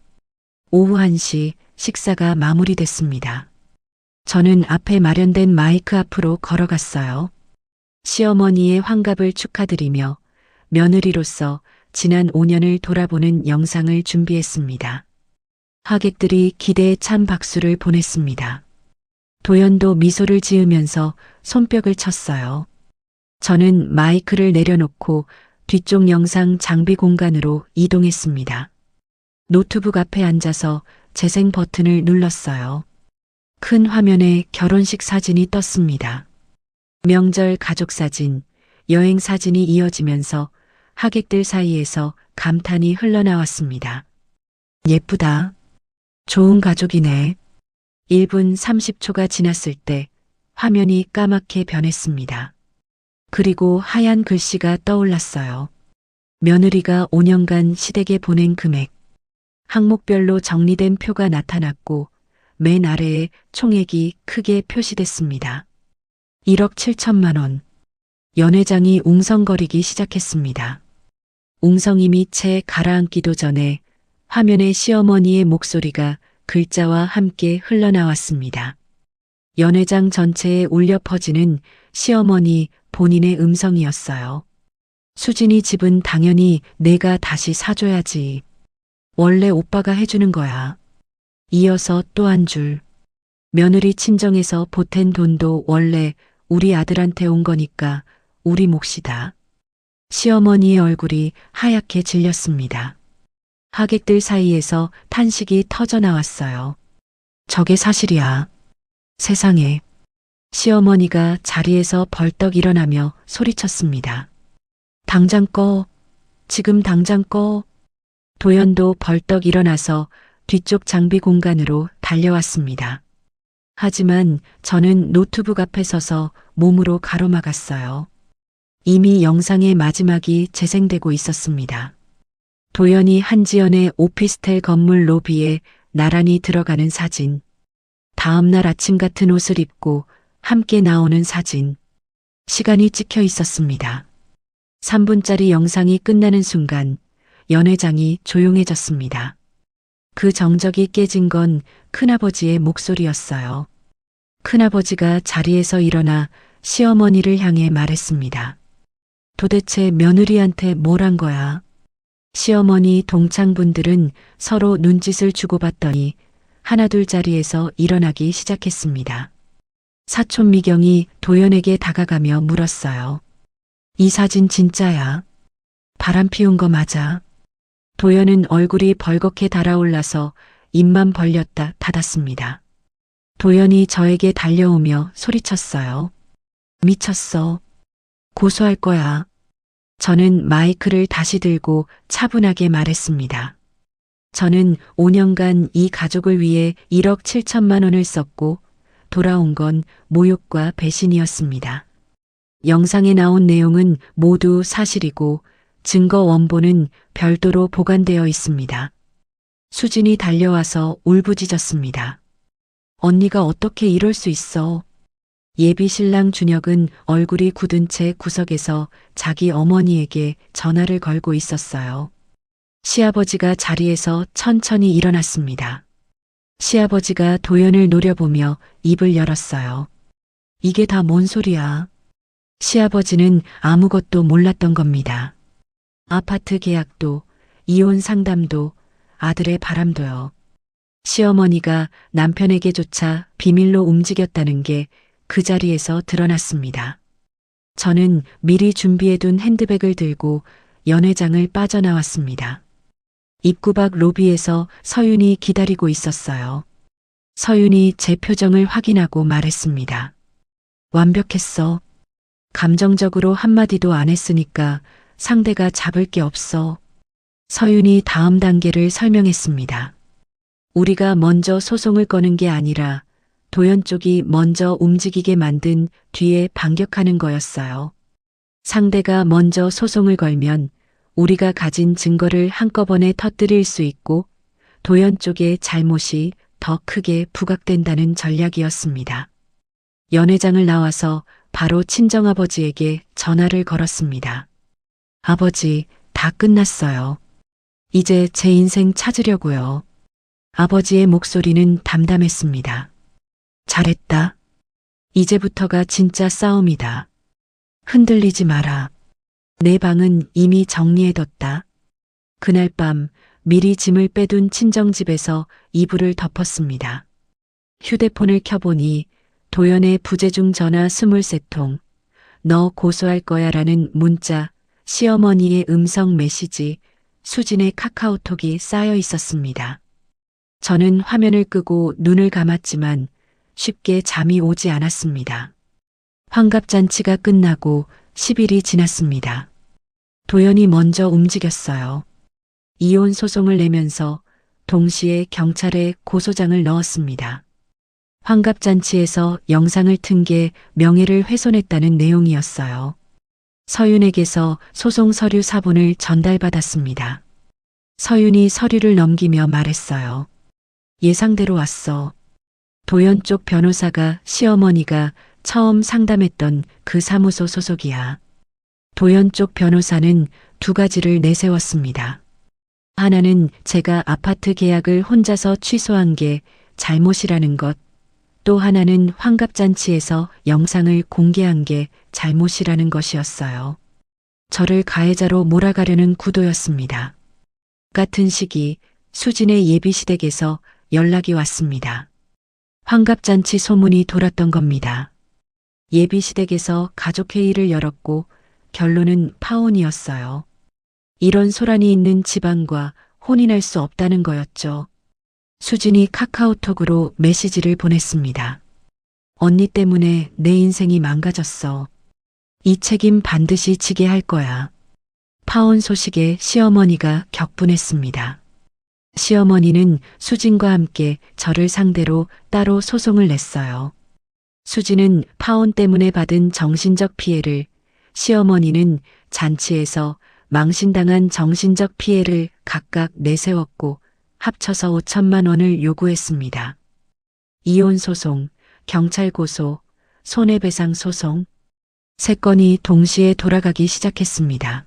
오후 1시 식사가 마무리됐습니다. 저는 앞에 마련된 마이크 앞으로 걸어갔어요. 시어머니의 환갑을 축하드리며 며느리로서 지난 5년을 돌아보는 영상을 준비했습니다. 하객들이 기대에 찬 박수를 보냈습니다. 도연도 미소를 지으면서 손뼉을 쳤어요. 저는 마이크를 내려놓고 뒤쪽 영상 장비 공간으로 이동했습니다. 노트북 앞에 앉아서 재생 버튼을 눌렀어요. 큰 화면에 결혼식 사진이 떴습니다. 명절 가족 사진, 여행 사진이 이어지면서 하객들 사이에서 감탄이 흘러나왔습니다. 예쁘다. 좋은 가족이네. 1분 30초가 지났을 때 화면이 까맣게 변했습니다. 그리고 하얀 글씨가 떠올랐어요. 며느리가 5년간 시댁에 보낸 금액. 항목별로 정리된 표가 나타났고 맨 아래에 총액이 크게 표시됐습니다. 1억 7천만 원. 연회장이 웅성거리기 시작했습니다. 웅성임이 채 가라앉기도 전에 화면에 시어머니의 목소리가 글자와 함께 흘러나왔습니다. 연회장 전체에 울려 퍼지는 시어머니 본인의 음성이었어요. 수진이 집은 당연히 내가 다시 사줘야지. 원래 오빠가 해주는 거야. 이어서 또 한 줄. 며느리 친정에서 보탠 돈도 원래 우리 아들한테 온 거니까 우리 몫이다. 시어머니의 얼굴이 하얗게 질렸습니다. 하객들 사이에서 탄식이 터져 나왔어요. 저게 사실이야. 세상에. 시어머니가 자리에서 벌떡 일어나며 소리쳤습니다. 당장 꺼. 지금 당장 꺼. 도연도 벌떡 일어나서 뒤쪽 장비 공간으로 달려왔습니다. 하지만 저는 노트북 앞에 서서 몸으로 가로막았어요. 이미 영상의 마지막이 재생되고 있었습니다. 도연이 한지연의 오피스텔 건물 로비에 나란히 들어가는 사진. 다음 날 아침 같은 옷을 입고 함께 나오는 사진. 시간이 찍혀 있었습니다. 3분짜리 영상이 끝나는 순간 연회장이 조용해졌습니다. 그 정적이 깨진 건 큰아버지의 목소리였어요. 큰아버지가 자리에서 일어나 시어머니를 향해 말했습니다. 도대체 며느리한테 뭘 한 거야? 시어머니 동창분들은 서로 눈짓을 주고받더니 하나둘 자리에서 일어나기 시작했습니다. 사촌 미경이 도연에게 다가가며 물었어요. 이 사진 진짜야? 바람 피운 거 맞아? 도연은 얼굴이 벌겋게 달아올라서 입만 벌렸다 닫았습니다. 도연이 저에게 달려오며 소리쳤어요. 미쳤어. 고소할 거야. 저는 마이크를 다시 들고 차분하게 말했습니다. 저는 5년간 이 가족을 위해 1억 7천만 원을 썼고 돌아온 건 모욕과 배신이었습니다. 영상에 나온 내용은 모두 사실이고 증거 원본은 별도로 보관되어 있습니다. 수진이 달려와서 울부짖었습니다. 언니가 어떻게 이럴 수 있어? 예비 신랑 준혁은 얼굴이 굳은 채 구석에서 자기 어머니에게 전화를 걸고 있었어요. 시아버지가 자리에서 천천히 일어났습니다. 시아버지가 도연을 노려보며 입을 열었어요. 이게 다 뭔 소리야? 시아버지는 아무것도 몰랐던 겁니다. 아파트 계약도, 이혼 상담도, 아들의 바람도요. 시어머니가 남편에게조차 비밀로 움직였다는 게 그 자리에서 드러났습니다. 저는 미리 준비해둔 핸드백을 들고 연회장을 빠져나왔습니다. 입구 밖 로비에서 서윤이 기다리고 있었어요. 서윤이 제 표정을 확인하고 말했습니다. 완벽했어. 감정적으로 한마디도 안 했으니까 상대가 잡을 게 없어. 서윤이 다음 단계를 설명했습니다. 우리가 먼저 소송을 거는 게 아니라 도연 쪽이 먼저 움직이게 만든 뒤에 반격하는 거였어요. 상대가 먼저 소송을 걸면 우리가 가진 증거를 한꺼번에 터뜨릴 수 있고 도연 쪽의 잘못이 더 크게 부각된다는 전략이었습니다. 연회장을 나와서 바로 친정아버지에게 전화를 걸었습니다. 아버지, 다 끝났어요. 이제 제 인생 찾으려고요. 아버지의 목소리는 담담했습니다. 잘했다. 이제부터가 진짜 싸움이다. 흔들리지 마라. 내 방은 이미 정리해뒀다. 그날 밤 미리 짐을 빼둔 친정집에서 이불을 덮었습니다. 휴대폰을 켜보니 도연의 부재중 전화 23통, 너 고소할 거야 라는 문자, 시어머니의 음성 메시지, 수진의 카카오톡이 쌓여 있었습니다. 저는 화면을 끄고 눈을 감았지만 쉽게 잠이 오지 않았습니다. 환갑잔치가 끝나고 10일이 지났습니다. 도연이 먼저 움직였어요. 이혼 소송을 내면서 동시에 경찰에 고소장을 넣었습니다. 환갑잔치에서 영상을 튼 게 명예를 훼손했다는 내용이었어요. 서윤에게서 소송 서류 사본을 전달받았습니다. 서윤이 서류를 넘기며 말했어요. 예상대로 왔어. 도연 쪽 변호사가 시어머니가 처음 상담했던 그 사무소 소속이야. 도연 쪽 변호사는 두 가지를 내세웠습니다. 하나는 제가 아파트 계약을 혼자서 취소한 게 잘못이라는 것, 또 하나는 환갑잔치에서 영상을 공개한 게 잘못이라는 것이었어요. 저를 가해자로 몰아가려는 구도였습니다. 같은 시기 수진의 예비시댁에서 연락이 왔습니다. 환갑잔치 소문이 돌았던 겁니다. 예비시댁에서 가족회의를 열었고 결론은 파혼이었어요. 이런 소란이 있는 집안과 혼인할 수 없다는 거였죠. 수진이 카카오톡으로 메시지를 보냈습니다. 언니 때문에 내 인생이 망가졌어. 이 책임 반드시 지게 할 거야. 파혼 소식에 시어머니가 격분했습니다. 시어머니는 수진과 함께 저를 상대로 따로 소송을 냈어요. 수진은 파혼 때문에 받은 정신적 피해를, 시어머니는 잔치에서 망신당한 정신적 피해를 각각 내세웠고 합쳐서 5천만 원을 요구했습니다. 이혼 소송, 경찰 고소, 손해배상 소송, 세 건이 동시에 돌아가기 시작했습니다.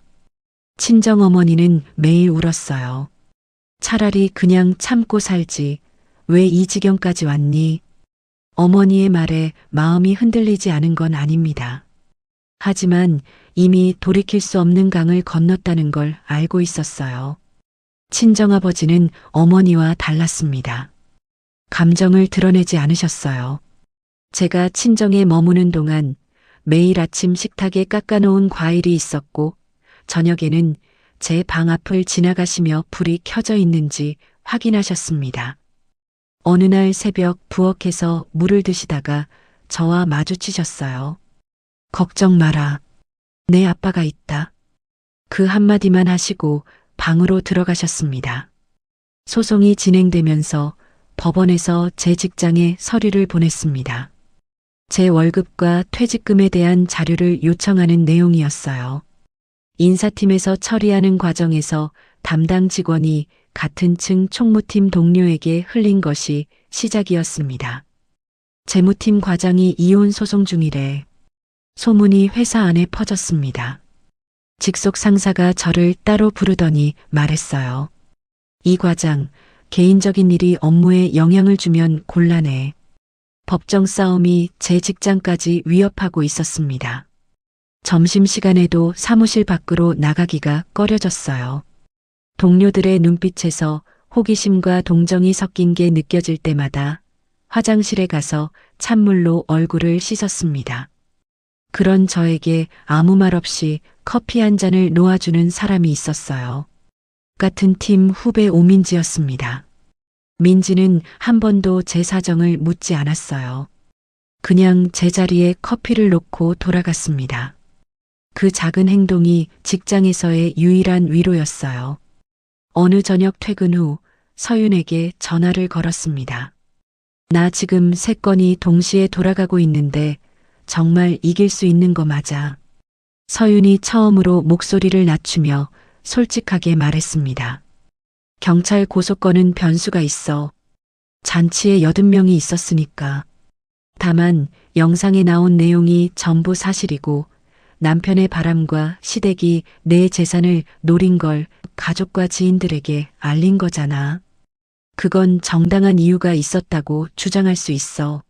친정어머니는 매일 울었어요. 차라리 그냥 참고 살지. 왜 이 지경까지 왔니? 어머니의 말에 마음이 흔들리지 않은 건 아닙니다. 하지만 이미 돌이킬 수 없는 강을 건넜다는 걸 알고 있었어요. 친정아버지는 어머니와 달랐습니다. 감정을 드러내지 않으셨어요. 제가 친정에 머무는 동안 매일 아침 식탁에 깎아놓은 과일이 있었고 저녁에는 제 방 앞을 지나가시며 불이 켜져 있는지 확인하셨습니다. 어느 날 새벽 부엌에서 물을 드시다가 저와 마주치셨어요. 걱정 마라. 내 아빠가 있다. 그 한마디만 하시고 방으로 들어가셨습니다. 소송이 진행되면서 법원에서 제 직장에 서류를 보냈습니다. 제 월급과 퇴직금에 대한 자료를 요청하는 내용이었어요. 인사팀에서 처리하는 과정에서 담당 직원이 같은 층 총무팀 동료에게 흘린 것이 시작이었습니다. 재무팀 과장이 이혼 소송 중이래. 소문이 회사 안에 퍼졌습니다. 직속 상사가 저를 따로 부르더니 말했어요. 이 과장, 개인적인 일이 업무에 영향을 주면 곤란해. 법정 싸움이 제 직장까지 위협하고 있었습니다. 점심시간에도 사무실 밖으로 나가기가 꺼려졌어요. 동료들의 눈빛에서 호기심과 동정이 섞인 게 느껴질 때마다 화장실에 가서 찬물로 얼굴을 씻었습니다. 그런 저에게 아무 말 없이 커피 한 잔을 놓아주는 사람이 있었어요. 같은 팀 후배 오민지였습니다. 민지는 한 번도 제 사정을 묻지 않았어요. 그냥 제 자리에 커피를 놓고 돌아갔습니다. 그 작은 행동이 직장에서의 유일한 위로였어요. 어느 저녁 퇴근 후 서윤에게 전화를 걸었습니다. 나 지금 3건이 동시에 돌아가고 있는데 정말 이길 수 있는 거 맞아. 서윤이 처음으로 목소리를 낮추며 솔직하게 말했습니다. 경찰 고소건은 변수가 있어. 잔치에 80명이 있었으니까. 다만 영상에 나온 내용이 전부 사실이고 남편의 바람과 시댁이 내 재산을 노린 걸 가족과 지인들에게 알린 거잖아. 그건 정당한 이유가 있었다고 주장할 수 있어.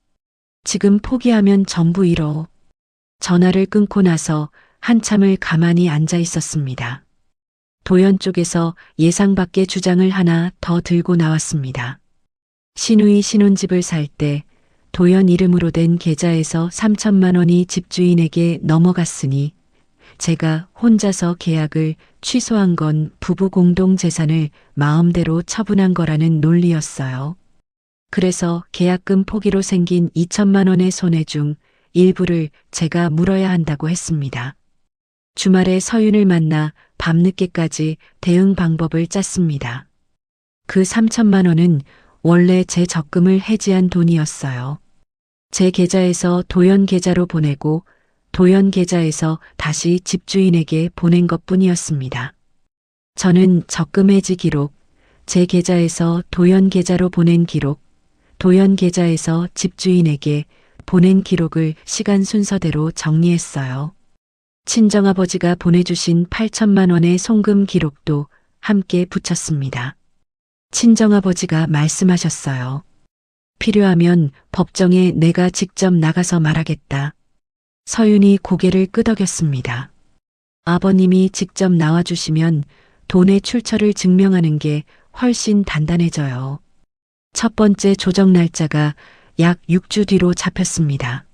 지금 포기하면 전부 잃어. 전화를 끊고 나서 한참을 가만히 앉아 있었습니다. 도연 쪽에서 예상 밖의 주장을 하나 더 들고 나왔습니다. 신우이 신혼집을 살 때 도연 이름으로 된 계좌에서 3천만 원이 집주인에게 넘어갔으니 제가 혼자서 계약을 취소한 건 부부 공동 재산을 마음대로 처분한 거라는 논리였어요. 그래서 계약금 포기로 생긴 2천만 원의 손해 중 일부를 제가 물어야 한다고 했습니다. 주말에 서윤을 만나 밤늦게까지 대응 방법을 짰습니다. 그 3천만 원은 원래 제 적금을 해지한 돈이었어요. 제 계좌에서 도연 계좌로 보내고 도연 계좌에서 다시 집주인에게 보낸 것뿐이었습니다. 저는 적금 해지 기록, 제 계좌에서 도연 계좌로 보낸 기록, 도연 계좌에서 집주인에게 보낸 기록을 시간 순서대로 정리했어요. 친정아버지가 보내주신 8천만 원의 송금 기록도 함께 붙였습니다. 친정아버지가 말씀하셨어요. 필요하면 법정에 내가 직접 나가서 말하겠다. 서윤이 고개를 끄덕였습니다. 아버님이 직접 나와주시면 돈의 출처를 증명하는 게 훨씬 단단해져요. 첫 번째 조정 날짜가 약 6주 뒤로 잡혔습니다.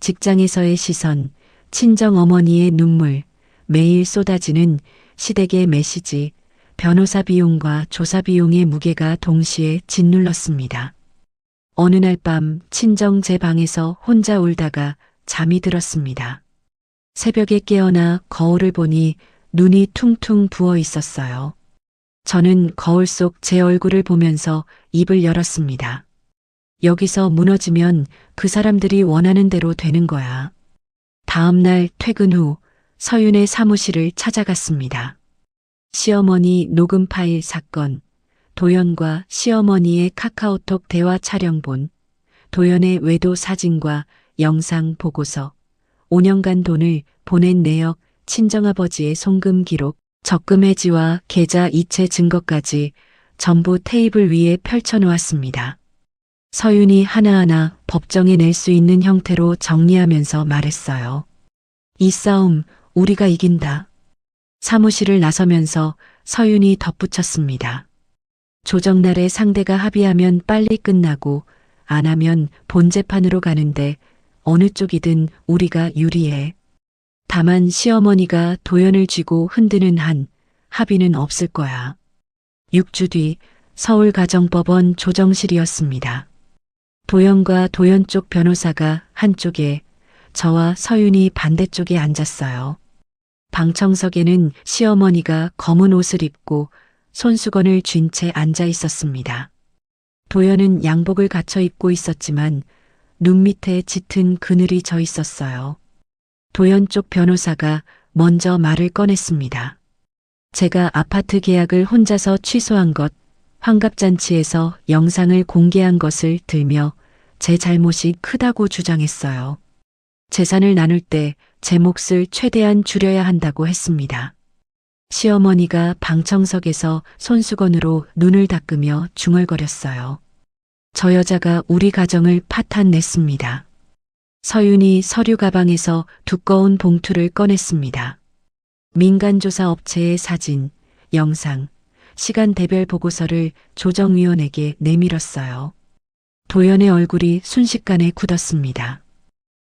직장에서의 시선, 친정 어머니의 눈물, 매일 쏟아지는 시댁의 메시지, 변호사 비용과 조사 비용의 무게가 동시에 짓눌렀습니다. 어느 날 밤 친정 제 방에서 혼자 울다가 잠이 들었습니다. 새벽에 깨어나 거울을 보니 눈이 퉁퉁 부어 있었어요. 저는 거울 속 제 얼굴을 보면서 입을 열었습니다. 여기서 무너지면 그 사람들이 원하는 대로 되는 거야. 다음 날 퇴근 후 서윤의 사무실을 찾아갔습니다. 시어머니 녹음 파일 사건, 도연과 시어머니의 카카오톡 대화 촬영본, 도연의 외도 사진과 영상 보고서, 5년간 돈을 보낸 내역, 친정아버지의 송금 기록, 적금 해지와 계좌 이체 증거까지 전부 테이블 위에 펼쳐놓았습니다. 서윤이 하나하나 법정에 낼 수 있는 형태로 정리하면서 말했어요. 이 싸움 우리가 이긴다. 사무실을 나서면서 서윤이 덧붙였습니다. 조정날에 상대가 합의하면 빨리 끝나고 안 하면 본재판으로 가는데 어느 쪽이든 우리가 유리해. 다만 시어머니가 도연을 쥐고 흔드는 한 합의는 없을 거야. 6주 뒤 서울가정법원 조정실이었습니다. 도연과 도연 쪽 변호사가 한쪽에, 저와 서윤이 반대쪽에 앉았어요. 방청석에는 시어머니가 검은 옷을 입고 손수건을 쥔 채 앉아 있었습니다. 도연은 양복을 갖춰 입고 있었지만 눈 밑에 짙은 그늘이 져 있었어요. 도연 쪽 변호사가 먼저 말을 꺼냈습니다. 제가 아파트 계약을 혼자서 취소한 것, 환갑잔치에서 영상을 공개한 것을 들며 제 잘못이 크다고 주장했어요. 재산을 나눌 때 제 몫을 최대한 줄여야 한다고 했습니다. 시어머니가 방청석에서 손수건으로 눈을 닦으며 중얼거렸어요. 저 여자가 우리 가정을 파탄냈습니다. 서윤이 서류 가방에서 두꺼운 봉투를 꺼냈습니다. 민간조사 업체의 사진, 영상, 시간대별 보고서를 조정위원에게 내밀었어요. 도연의 얼굴이 순식간에 굳었습니다.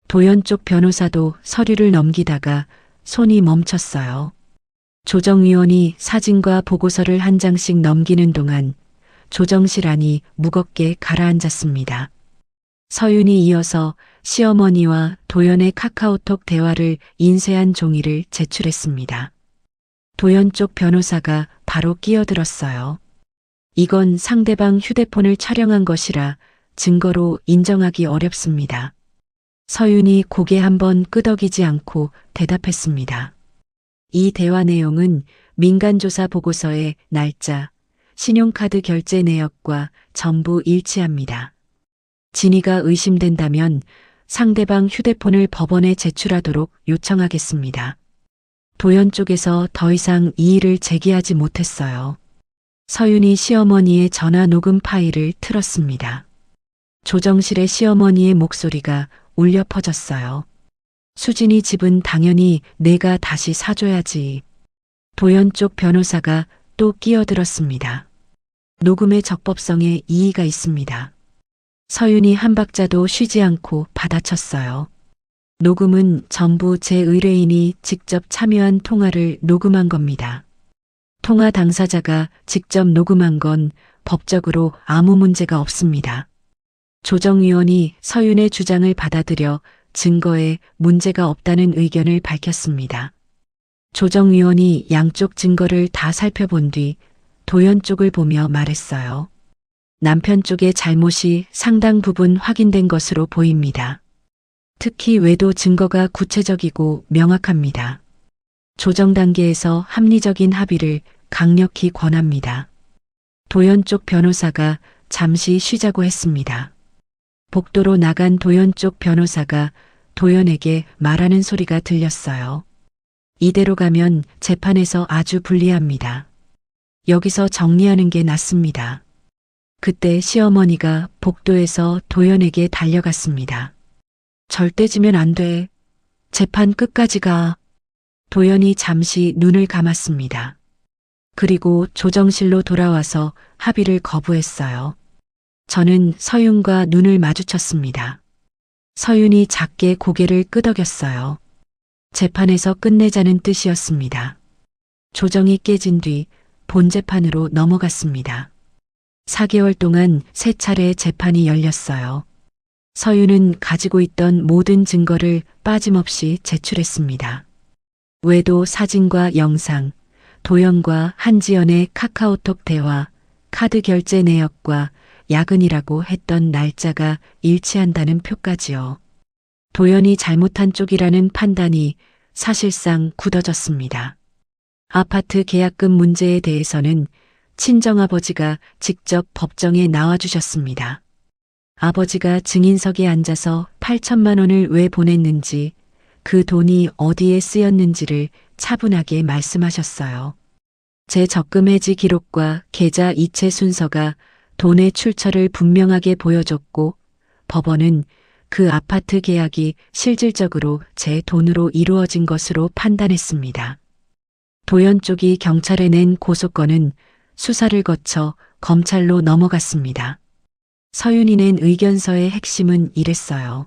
도연 쪽 변호사도 서류를 넘기다가 손이 멈췄어요. 조정위원이 사진과 보고서를 한 장씩 넘기는 동안 조정실 안이 무겁게 가라앉았습니다. 서윤이 이어서 시어머니와 도연의 카카오톡 대화를 인쇄한 종이를 제출했습니다. 도연 쪽 변호사가 바로 끼어들었어요. 이건 상대방 휴대폰을 촬영한 것이라 증거로 인정하기 어렵습니다. 서윤이 고개 한번 끄덕이지 않고 대답했습니다. 이 대화 내용은 민간조사 보고서의 날짜, 신용카드 결제 내역과 전부 일치합니다. 진위가 의심된다면 상대방 휴대폰을 법원에 제출하도록 요청하겠습니다. 도연 쪽에서 더 이상 이의를 제기하지 못했어요. 서윤이 시어머니의 전화 녹음 파일을 틀었습니다. 조정실의 시어머니의 목소리가 울려 퍼졌어요. 수진이 집은 당연히 내가 다시 사줘야지. 도연 쪽 변호사가 또 끼어들었습니다. 녹음의 적법성에 이의가 있습니다. 서윤이 한 박자도 쉬지 않고 받아쳤어요. 녹음은 전부 제 의뢰인이 직접 참여한 통화를 녹음한 겁니다. 통화 당사자가 직접 녹음한 건 법적으로 아무 문제가 없습니다. 조정위원이 서윤의 주장을 받아들여 증거에 문제가 없다는 의견을 밝혔습니다. 조정위원이 양쪽 증거를 다 살펴본 뒤 도연 쪽을 보며 말했어요. 남편 쪽의 잘못이 상당 부분 확인된 것으로 보입니다. 특히 외도 증거가 구체적이고 명확합니다. 조정 단계에서 합리적인 합의를 강력히 권합니다. 도연 쪽 변호사가 잠시 쉬자고 했습니다. 복도로 나간 도연 쪽 변호사가 도연에게 말하는 소리가 들렸어요. 이대로 가면 재판에서 아주 불리합니다. 여기서 정리하는 게 낫습니다. 그때 시어머니가 복도에서 도연에게 달려갔습니다. 절대 지면 안 돼. 재판 끝까지 가. 도연이 잠시 눈을 감았습니다. 그리고 조정실로 돌아와서 합의를 거부했어요. 저는 서윤과 눈을 마주쳤습니다. 서윤이 작게 고개를 끄덕였어요. 재판에서 끝내자는 뜻이었습니다. 조정이 깨진 뒤 본재판으로 넘어갔습니다. 4개월 동안 3차례 재판이 열렸어요. 서윤은 가지고 있던 모든 증거를 빠짐없이 제출했습니다. 외도 사진과 영상, 도연과 한지연의 카카오톡 대화, 카드 결제 내역과 야근이라고 했던 날짜가 일치한다는 표까지요. 도연이 잘못한 쪽이라는 판단이 사실상 굳어졌습니다. 아파트 계약금 문제에 대해서는 친정아버지가 직접 법정에 나와주셨습니다. 아버지가 증인석에 앉아서 8천만 원을 왜 보냈는지, 그 돈이 어디에 쓰였는지를 차분하게 말씀하셨어요. 제 적금 해지 기록과 계좌 이체 순서가 돈의 출처를 분명하게 보여줬고, 법원은 그 아파트 계약이 실질적으로 제 돈으로 이루어진 것으로 판단했습니다. 도연 쪽이 경찰에 낸 고소건은 수사를 거쳐 검찰로 넘어갔습니다. 서윤이 낸 의견서의 핵심은 이랬어요.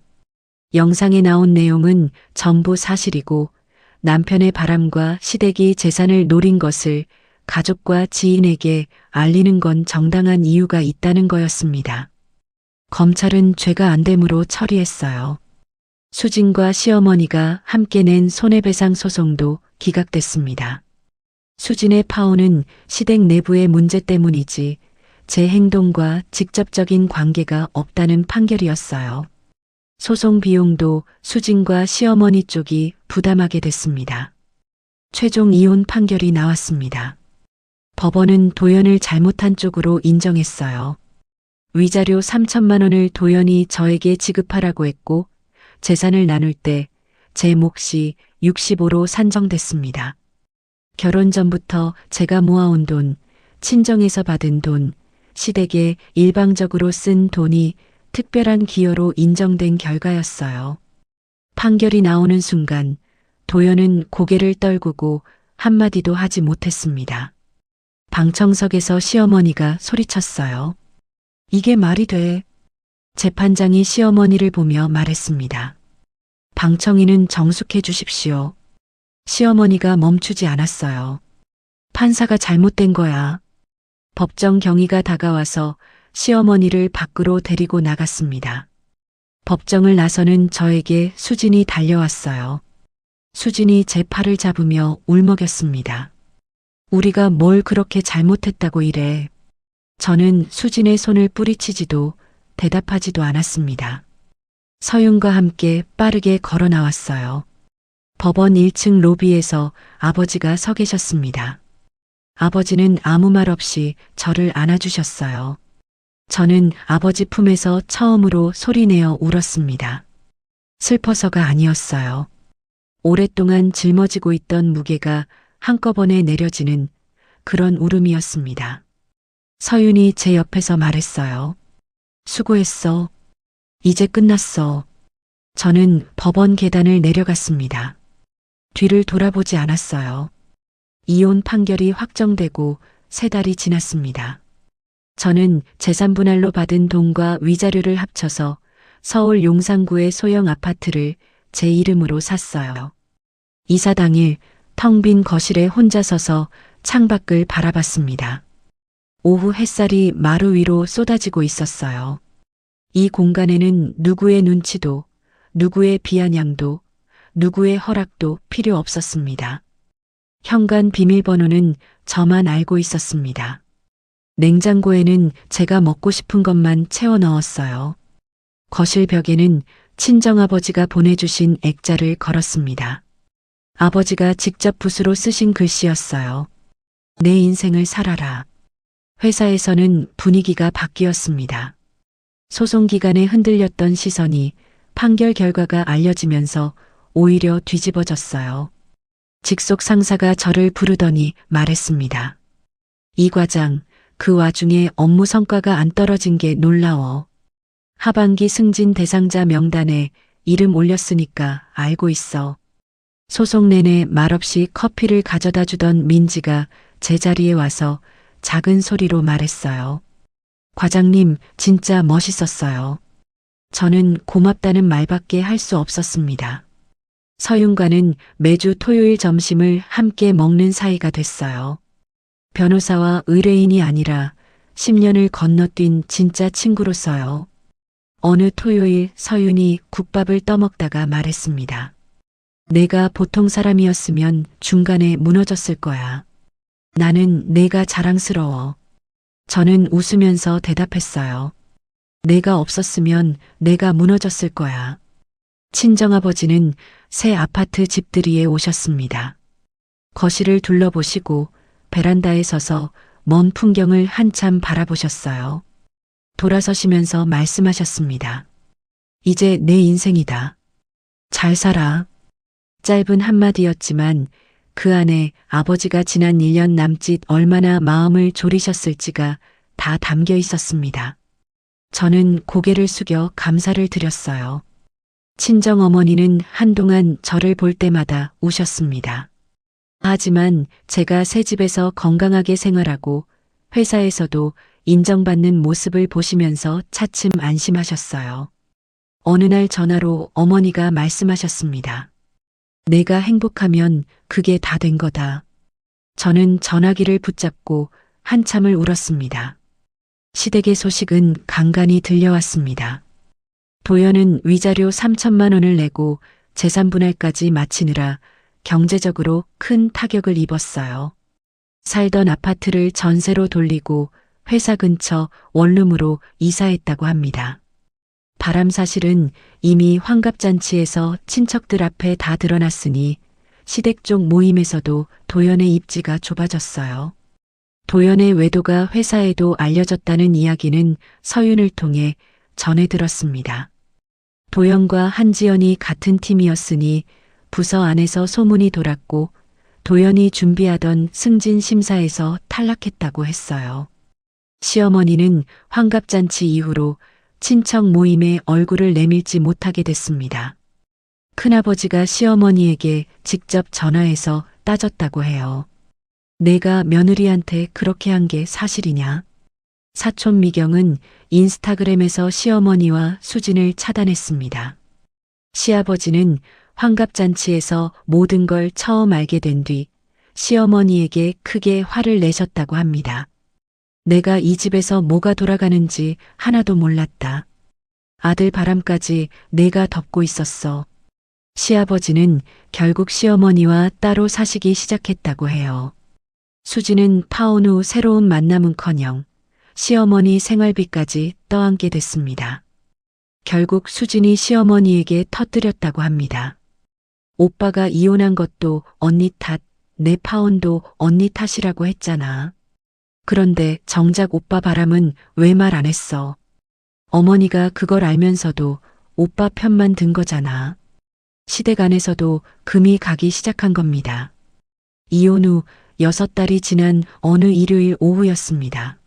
영상에 나온 내용은 전부 사실이고 남편의 바람과 시댁이 재산을 노린 것을 가족과 지인에게 알리는 건 정당한 이유가 있다는 거였습니다. 검찰은 죄가 안 됨으로 처리했어요. 수진과 시어머니가 함께 낸 손해배상 소송도 기각됐습니다. 수진의 파혼은 시댁 내부의 문제 때문이지 제 행동과 직접적인 관계가 없다는 판결이었어요. 소송 비용도 수진과 시어머니 쪽이 부담하게 됐습니다. 최종 이혼 판결이 나왔습니다. 법원은 도연을 잘못한 쪽으로 인정했어요. 위자료 3천만 원을 도연이 저에게 지급하라고 했고 재산을 나눌 때 제 몫이 65로 산정됐습니다. 결혼 전부터 제가 모아온 돈, 친정에서 받은 돈, 시댁에 일방적으로 쓴 돈이 특별한 기여로 인정된 결과였어요. 판결이 나오는 순간 도연은 고개를 떨구고 한마디도 하지 못했습니다. 방청석에서 시어머니가 소리쳤어요. 이게 말이 돼. 재판장이 시어머니를 보며 말했습니다. 방청인은 정숙해 주십시오. 시어머니가 멈추지 않았어요. 판사가 잘못된 거야. 법정 경위가 다가와서 시어머니를 밖으로 데리고 나갔습니다. 법정을 나서는 저에게 수진이 달려왔어요. 수진이 제 팔을 잡으며 울먹였습니다. 우리가 뭘 그렇게 잘못했다고 이래. 저는 수진의 손을 뿌리치지도 대답하지도 않았습니다. 서윤과 함께 빠르게 걸어 나왔어요. 법원 1층 로비에서 아버지가 서 계셨습니다. 아버지는 아무 말 없이 저를 안아주셨어요. 저는 아버지 품에서 처음으로 소리내어 울었습니다. 슬퍼서가 아니었어요. 오랫동안 짊어지고 있던 무게가 한꺼번에 내려지는 그런 울음이었습니다. 서윤이 제 옆에서 말했어요. 수고했어. 이제 끝났어. 저는 법원 계단을 내려갔습니다. 뒤를 돌아보지 않았어요. 이혼 판결이 확정되고 3달이 지났습니다. 저는 재산분할로 받은 돈과 위자료를 합쳐서 서울 용산구의 소형 아파트를 제 이름으로 샀어요. 이사 당일 텅 빈 거실에 혼자 서서 창밖을 바라봤습니다. 오후 햇살이 마루 위로 쏟아지고 있었어요. 이 공간에는 누구의 눈치도, 누구의 비아냥도, 누구의 허락도 필요 없었습니다. 현관 비밀번호는 저만 알고 있었습니다. 냉장고에는 제가 먹고 싶은 것만 채워 넣었어요. 거실 벽에는 친정아버지가 보내주신 액자를 걸었습니다. 아버지가 직접 붓으로 쓰신 글씨였어요. 내 인생을 살아라. 회사에서는 분위기가 바뀌었습니다. 소송 기간에 흔들렸던 시선이 판결 결과가 알려지면서 오히려 뒤집어졌어요. 직속 상사가 저를 부르더니 말했습니다. 이 과장, 그 와중에 업무 성과가 안 떨어진 게 놀라워. 하반기 승진 대상자 명단에 이름 올렸으니까 알고 있어. 소송 내내 말없이 커피를 가져다 주던 민지가 제 자리에 와서 작은 소리로 말했어요. 과장님, 진짜 멋있었어요. 저는 고맙다는 말밖에 할 수 없었습니다. 서윤과는 매주 토요일 점심을 함께 먹는 사이가 됐어요. 변호사와 의뢰인이 아니라 10년을 건너뛴 진짜 친구로서요. 어느 토요일 서윤이 국밥을 떠먹다가 말했습니다. 내가 보통 사람이었으면 중간에 무너졌을 거야. 나는 내가 자랑스러워. 저는 웃으면서 대답했어요. 내가 없었으면 내가 무너졌을 거야. 친정아버지는 새 아파트 집들이에 오셨습니다. 거실을 둘러보시고 베란다에 서서 먼 풍경을 한참 바라보셨어요. 돌아서시면서 말씀하셨습니다. 이제 내 인생이다. 잘 살아. 짧은 한마디였지만 그 안에 아버지가 지난 1년 남짓 얼마나 마음을 졸이셨을지가 다 담겨 있었습니다. 저는 고개를 숙여 감사를 드렸어요. 친정어머니는 한동안 저를 볼 때마다 우셨습니다. 하지만 제가 새 집에서 건강하게 생활하고 회사에서도 인정받는 모습을 보시면서 차츰 안심하셨어요. 어느 날 전화로 어머니가 말씀하셨습니다. 내가 행복하면 그게 다 된 거다. 저는 전화기를 붙잡고 한참을 울었습니다. 시댁의 소식은 간간히 들려왔습니다. 도연은 위자료 3천만 원을 내고 재산 분할까지 마치느라 경제적으로 큰 타격을 입었어요. 살던 아파트를 전세로 돌리고 회사 근처 원룸으로 이사했다고 합니다. 바람 사실은 이미 환갑잔치에서 친척들 앞에 다 드러났으니 시댁 쪽 모임에서도 도연의 입지가 좁아졌어요. 도연의 외도가 회사에도 알려졌다는 이야기는 서윤을 통해 전해 들었습니다. 도연과 한지연이 같은 팀이었으니 부서 안에서 소문이 돌았고 도연이 준비하던 승진 심사에서 탈락했다고 했어요. 시어머니는 환갑잔치 이후로 친척 모임에 얼굴을 내밀지 못하게 됐습니다. 큰아버지가 시어머니에게 직접 전화해서 따졌다고 해요. 내가 며느리한테 그렇게 한 게 사실이냐? 사촌 미경은 인스타그램에서 시어머니와 수진을 차단했습니다. 시아버지는 환갑잔치에서 모든 걸 처음 알게 된 뒤 시어머니에게 크게 화를 내셨다고 합니다. 내가 이 집에서 뭐가 돌아가는지 하나도 몰랐다. 아들 바람까지 내가 덮고 있었어. 시아버지는 결국 시어머니와 따로 사시기 시작했다고 해요. 수지는 파혼 후 새로운 만남은커녕 시어머니 생활비까지 떠안게 됐습니다. 결국 수진이 시어머니에게 터뜨렸다고 합니다. 오빠가 이혼한 것도 언니 탓, 내 파혼도 언니 탓이라고 했잖아. 그런데 정작 오빠 바람은 왜 말 안 했어? 어머니가 그걸 알면서도 오빠 편만 든 거잖아. 시댁 안에서도 금이 가기 시작한 겁니다. 이혼 후 6달이 지난 어느 일요일 오후였습니다.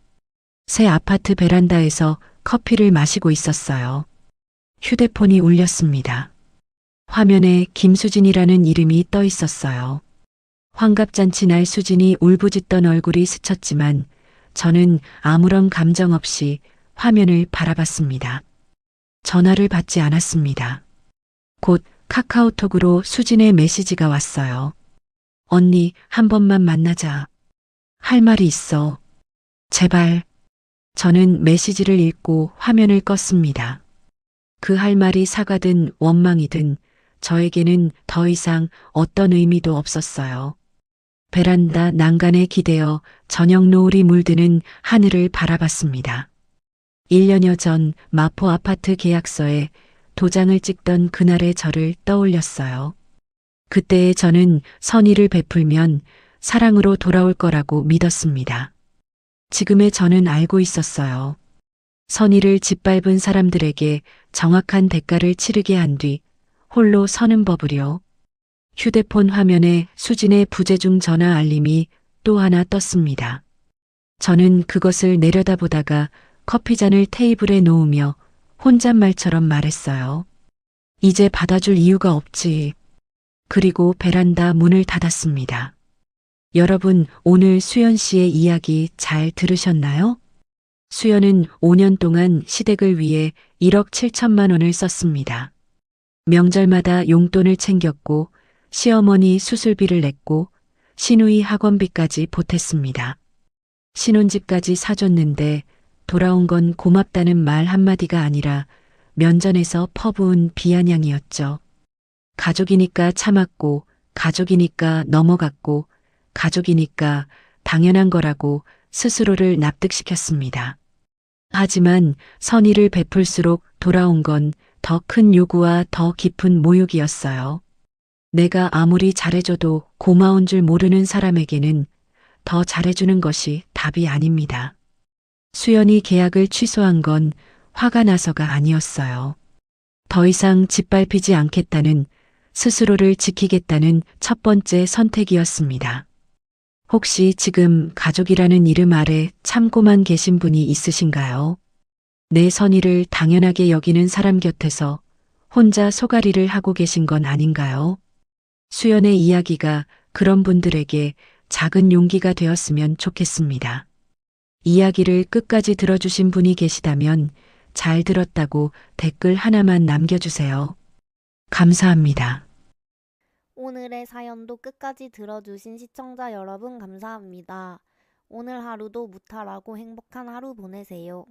새 아파트 베란다에서 커피를 마시고 있었어요. 휴대폰이 울렸습니다. 화면에 김수진이라는 이름이 떠 있었어요. 환갑잔치 날 수진이 울부짖던 얼굴이 스쳤지만 저는 아무런 감정 없이 화면을 바라봤습니다. 전화를 받지 않았습니다. 곧 카카오톡으로 수진의 메시지가 왔어요. 언니, 한 번만 만나자. 할 말이 있어. 제발. 저는 메시지를 읽고 화면을 껐습니다. 그 할 말이 사과든 원망이든 저에게는 더 이상 어떤 의미도 없었어요. 베란다 난간에 기대어 저녁 노을이 물드는 하늘을 바라봤습니다. 1년여 전 마포 아파트 계약서에 도장을 찍던 그날의 저를 떠올렸어요. 그때의 저는 선의를 베풀면 사랑으로 돌아올 거라고 믿었습니다. 지금의 저는 알고 있었어요. 선의를 짓밟은 사람들에게 정확한 대가를 치르게 한 뒤 홀로 서는 법으려. 휴대폰 화면에 수진의 부재중 전화 알림이 또 하나 떴습니다. 저는 그것을 내려다보다가 커피잔을 테이블에 놓으며 혼잣말처럼 말했어요. 이제 받아줄 이유가 없지. 그리고 베란다 문을 닫았습니다. 여러분, 오늘 수연 씨의 이야기 잘 들으셨나요? 수연은 5년 동안 시댁을 위해 1억 7천만 원을 썼습니다. 명절마다 용돈을 챙겼고 시어머니 수술비를 냈고 시누이 학원비까지 보탰습니다. 신혼집까지 사줬는데 돌아온 건 고맙다는 말 한마디가 아니라 면전에서 퍼부은 비아냥이었죠. 가족이니까 참았고 가족이니까 넘어갔고 가족이니까 당연한 거라고 스스로를 납득시켰습니다. 하지만 선의를 베풀수록 돌아온 건 더 큰 요구와 더 깊은 모욕이었어요. 내가 아무리 잘해줘도 고마운 줄 모르는 사람에게는 더 잘해주는 것이 답이 아닙니다. 수연이 계약을 취소한 건 화가 나서가 아니었어요. 더 이상 짓밟히지 않겠다는, 스스로를 지키겠다는 첫 번째 선택이었습니다. 혹시 지금 가족이라는 이름 아래 참고만 계신 분이 있으신가요? 내 선의를 당연하게 여기는 사람 곁에서 혼자 소가리를 하고 계신 건 아닌가요? 수연의 이야기가 그런 분들에게 작은 용기가 되었으면 좋겠습니다. 이야기를 끝까지 들어주신 분이 계시다면 잘 들었다고 댓글 하나만 남겨주세요. 감사합니다. 오늘의 사연도 끝까지 들어주신 시청자 여러분 감사합니다. 오늘 하루도 무탈하고 행복한 하루 보내세요.